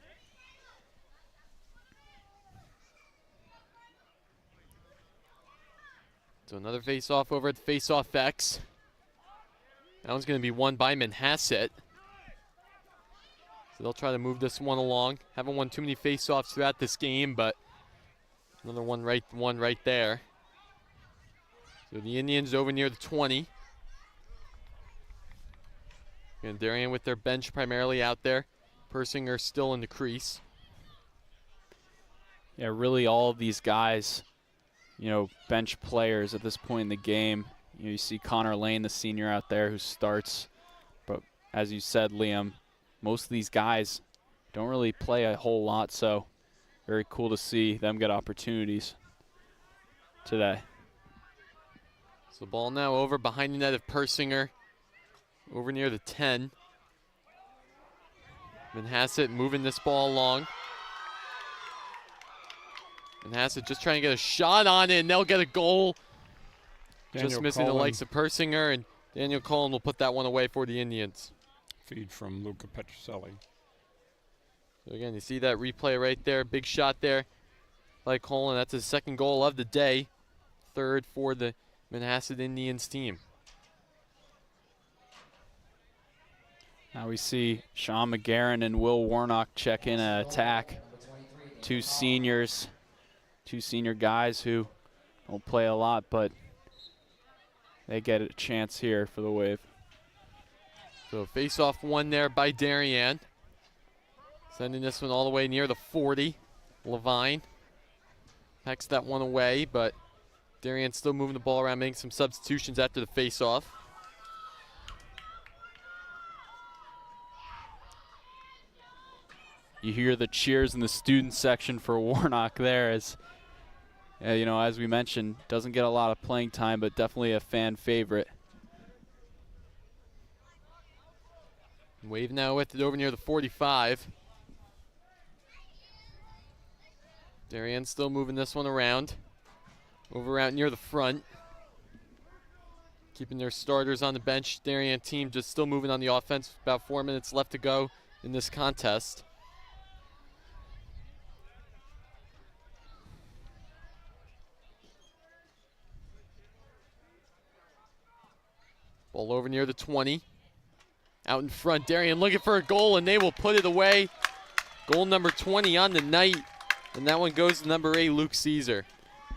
So another face-off over at the face-off X. That one's going to be won by Manhasset. So they'll try to move this one along. Haven't won too many face-offs throughout this game, but another one right there. So the Indians over near the 20. And Darien with their bench primarily out there. Persinger still in the crease. Yeah, really all of these guys, bench players at this point in the game. You see Connor Lane, the senior out there who starts. But as you said, Liam, most of these guys don't really play a whole lot, so very cool to see them get opportunities today. So the ball now over behind the net of Persinger, over near the 10. Manhasset moving this ball along. Manhasset just trying to get a shot on it, and they'll get a goal. Just missing the likes of Persinger, and Daniel Cullen will put that one away for the Indians. Feed from Luca Petroselli. So again, you see that replay right there, big shot there by Cullen. That's his second goal of the day, third for the Manhasset Indians team. Now we see Sean McGarren and Will Warnock check in an attack. Two senior guys who don't play a lot, but they get a chance here for the Wave. So face-off one there by Darien. Sending this one all the way near the 40. Levine pecks that one away, but Darien still moving the ball around, making some substitutions after the face-off. You hear the cheers in the student section for Warnock there, as as we mentioned, doesn't get a lot of playing time, but definitely a fan favorite. Wave now with it over near the 45. Darien still moving this one around. Over out near the front. Keeping their starters on the bench. Darien team just still moving on the offense. About 4 minutes left to go in this contest. Ball over near the 20. Out in front, Darien looking for a goal, and they will put it away. Goal number 20 on the night, and that one goes to number 8, Luke Caesar.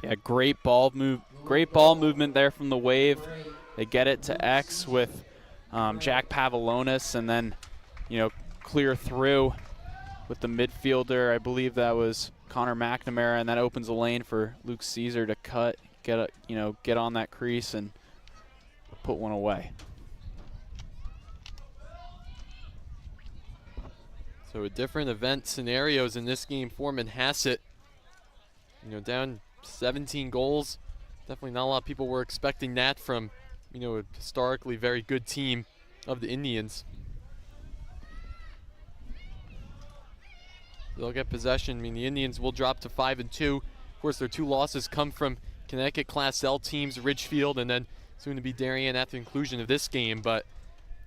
Yeah, great ball movement there from the Wave. They get it to X with Jack Pavlonis, and then, clear through with the midfielder. I believe that was Connor McNamara, and that opens a lane for Luke Caesar to cut, get on that crease and put one away. So different event scenarios in this game for Manhasset. Down 17 goals. Definitely not a lot of people were expecting that from, a historically very good team of the Indians. They'll get possession. The Indians will drop to 5-2. Of course, their 2 losses come from Connecticut Class L teams, Ridgefield, and then soon to be Darien at the conclusion of this game. But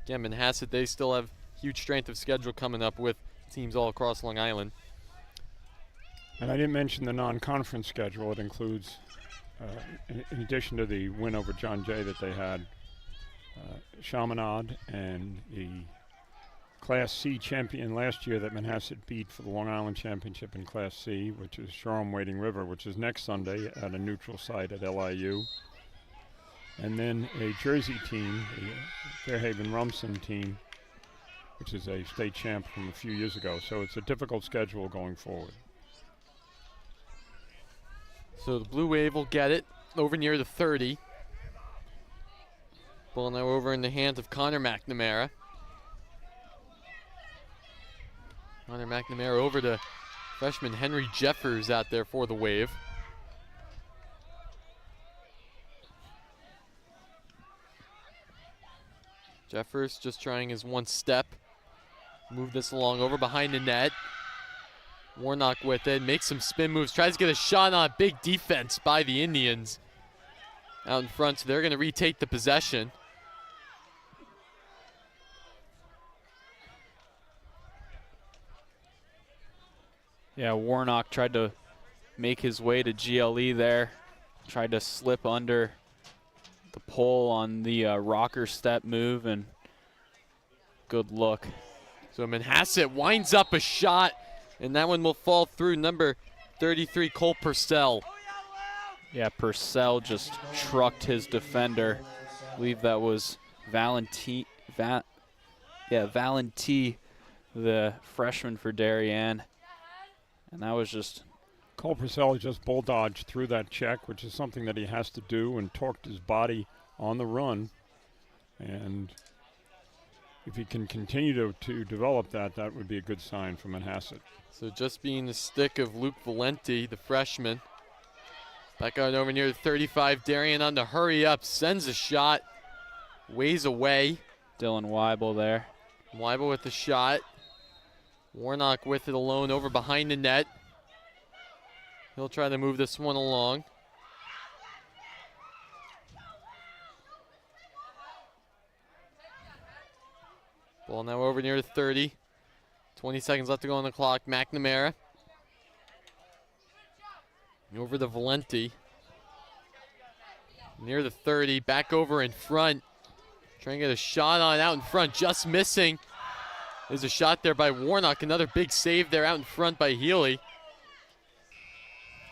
again, Manhasset, they still have huge strength of schedule coming up with teams all across Long Island. And I didn't mention the non-conference schedule. It includes, in addition to the win over John Jay that they had, Chaminade and the Class C champion last year that Manhasset beat for the Long Island Championship in Class C, which is Shoreham-Wading River, which is next Sunday at a neutral site at LIU. And then a Jersey team, the Fairhaven-Rumson team, which is a state champ from a few years ago. So it's a difficult schedule going forward. So the Blue Wave will get it over near the 30. Ball now over in the hands of Connor McNamara. Connor McNamara over to freshman Henry Jeffers out there for the Wave. Jeffers just trying his one step. Move this along over behind the net. Warnock with it, makes some spin moves, tries to get a shot on a big defense by the Indians out in front, so they're going to retake the possession. Yeah, Warnock tried to make his way to GLE there, tried to slip under the pole on the rocker step move, and good look. So Manhasset winds up a shot, and that one will fall through number 33, Cole Purcell. Yeah, Purcell just trucked his defender. I believe that was Valenti, the freshman for Darien. And that was just... Cole Purcell just bull-dodged through that check, which is something that he has to do, and torqued his body on the run. And if he can continue to develop that, that would be a good sign for Manhasset. So just being the stick of Luke Valenti, the freshman. Back out over near the 35. Darien on the hurry up, sends a shot, ways away. Dylan Weibel there. Weibel with the shot. Warnock with it alone over behind the net. He'll try to move this one along. Ball now over near the 30. 20 seconds left to go on the clock. McNamara. Over to Valenti. Near the 30. Back over in front. Trying to get a shot on out in front. Just missing. There's a shot there by Warnock. Another big save there out in front by Healy.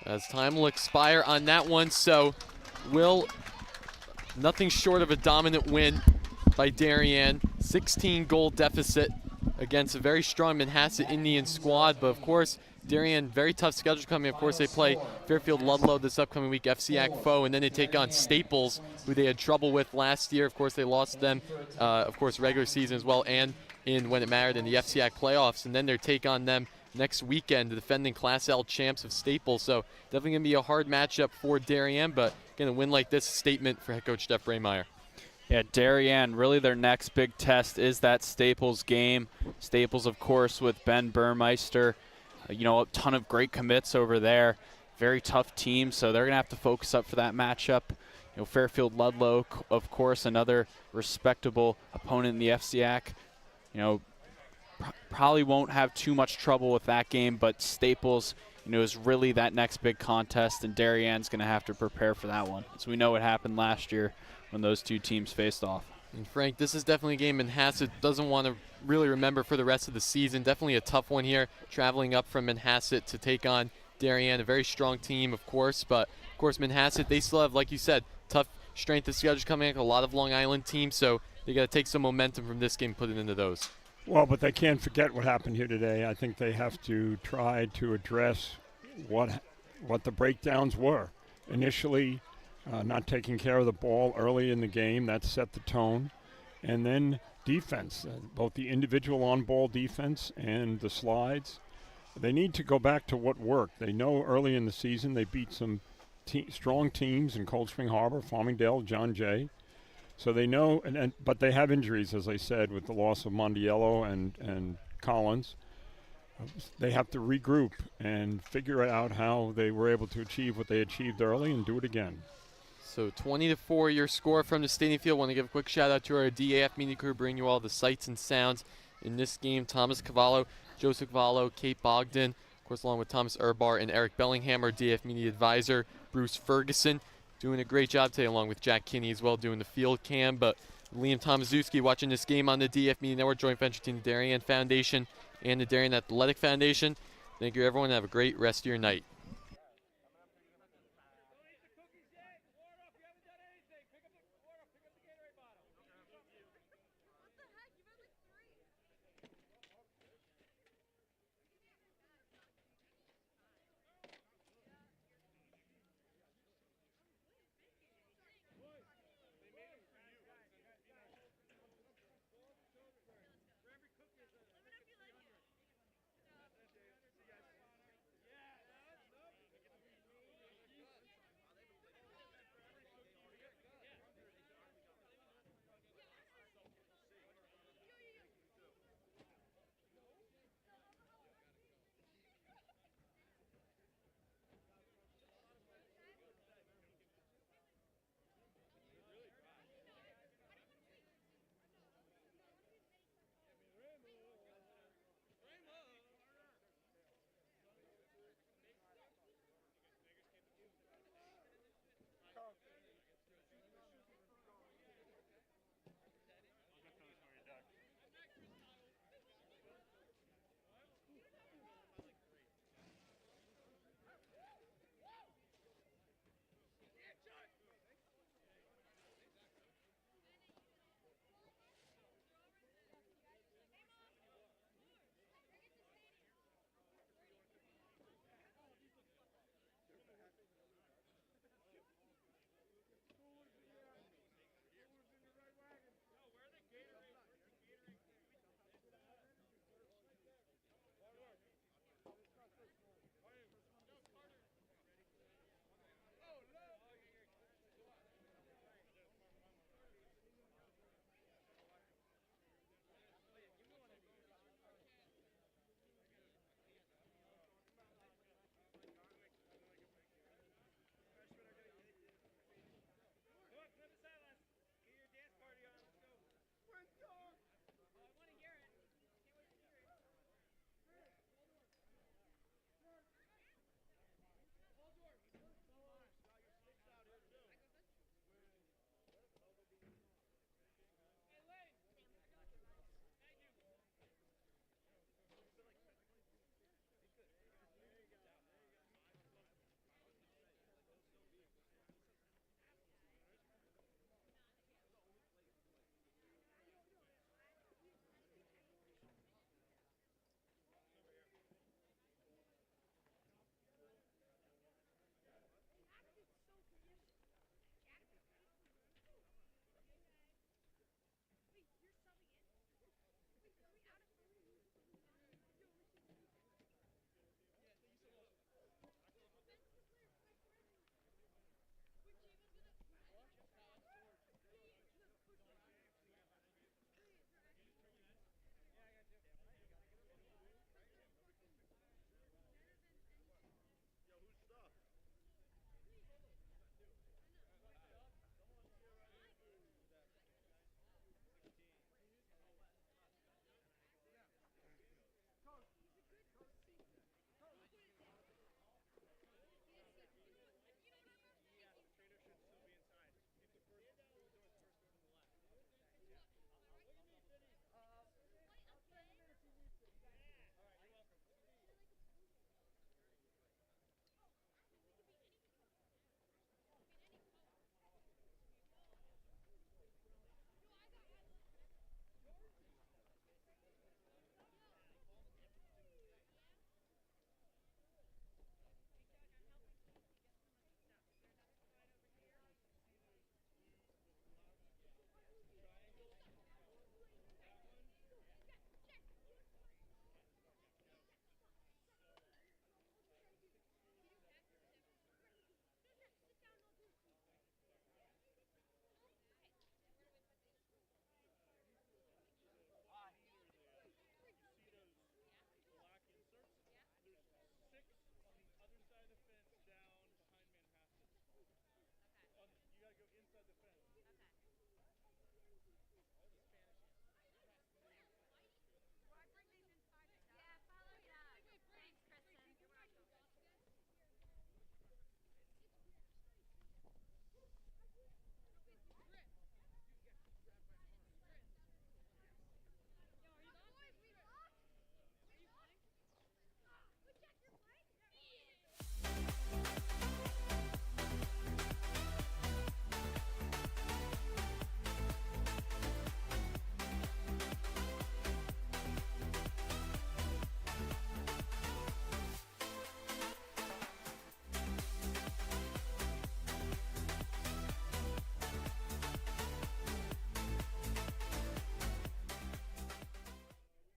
As time will expire on that one. So nothing short of a dominant win by Darien. 16-goal deficit against a very strong Manhasset Indian squad. But, of course, Darien, very tough schedule coming. Of course, they play Fairfield Ludlow this upcoming week, FCAC foe, and then they take on Staples, who they had trouble with last year. Of course, they lost them, of course, regular season as well, and when it mattered in the FCAC playoffs. And then they take on them next weekend, the defending Class L champs of Staples. So definitely going to be a hard matchup for Darien, but again, a win like this, a statement for head coach Jeff Braymeyer. Yeah, Darien, really their next big test is that Staples game. Staples, of course, with Ben Burmeister. A ton of great commits over there. Very tough team, so they're going to have to focus up for that matchup. Fairfield Ludlow, of course, another respectable opponent in the FCAC. Probably won't have too much trouble with that game, but Staples, is really that next big contest, and Darien's going to have to prepare for that one. So we know what happened last year when those two teams faced off. And Frank, this is definitely a game Manhasset doesn't want to really remember for the rest of the season. Definitely a tough one here, traveling up from Manhasset to take on Darien, a very strong team, of course. But, of course, Manhasset, they still have, like you said, tough strength of schedule coming up, a lot of Long Island teams. So they got to take some momentum from this game and put it into those. Well, but they can't forget what happened here today. I think they have to try to address what the breakdowns were. Initially, not taking care of the ball early in the game, that set the tone. And then defense, both the individual on-ball defense and the slides. They need to go back to what worked. They know early in the season they beat some strong teams in Cold Spring Harbor, Farmingdale, John Jay. So they know, but they have injuries, as I said, with the loss of Mondiello and Collins. They have to regroup and figure out how they were able to achieve what they achieved early and do it again. So 20-4 your score from the Stadium Field. Want to give a quick shout out to our DAF Media crew, bringing you all the sights and sounds in this game. Thomas Cavallo, Joseph Cavallo, Kate Bogdan, of course, along with Thomas Urbar and Eric Bellingham, our DAF Media advisor, Bruce Ferguson, doing a great job today, along with Jack Kinney as well, doing the field cam. But Liam Tomaszewski watching this game on the DAF Media Network, joint venture between the Darien Foundation and the Darien Athletic Foundation. Thank you, everyone. Have a great rest of your night.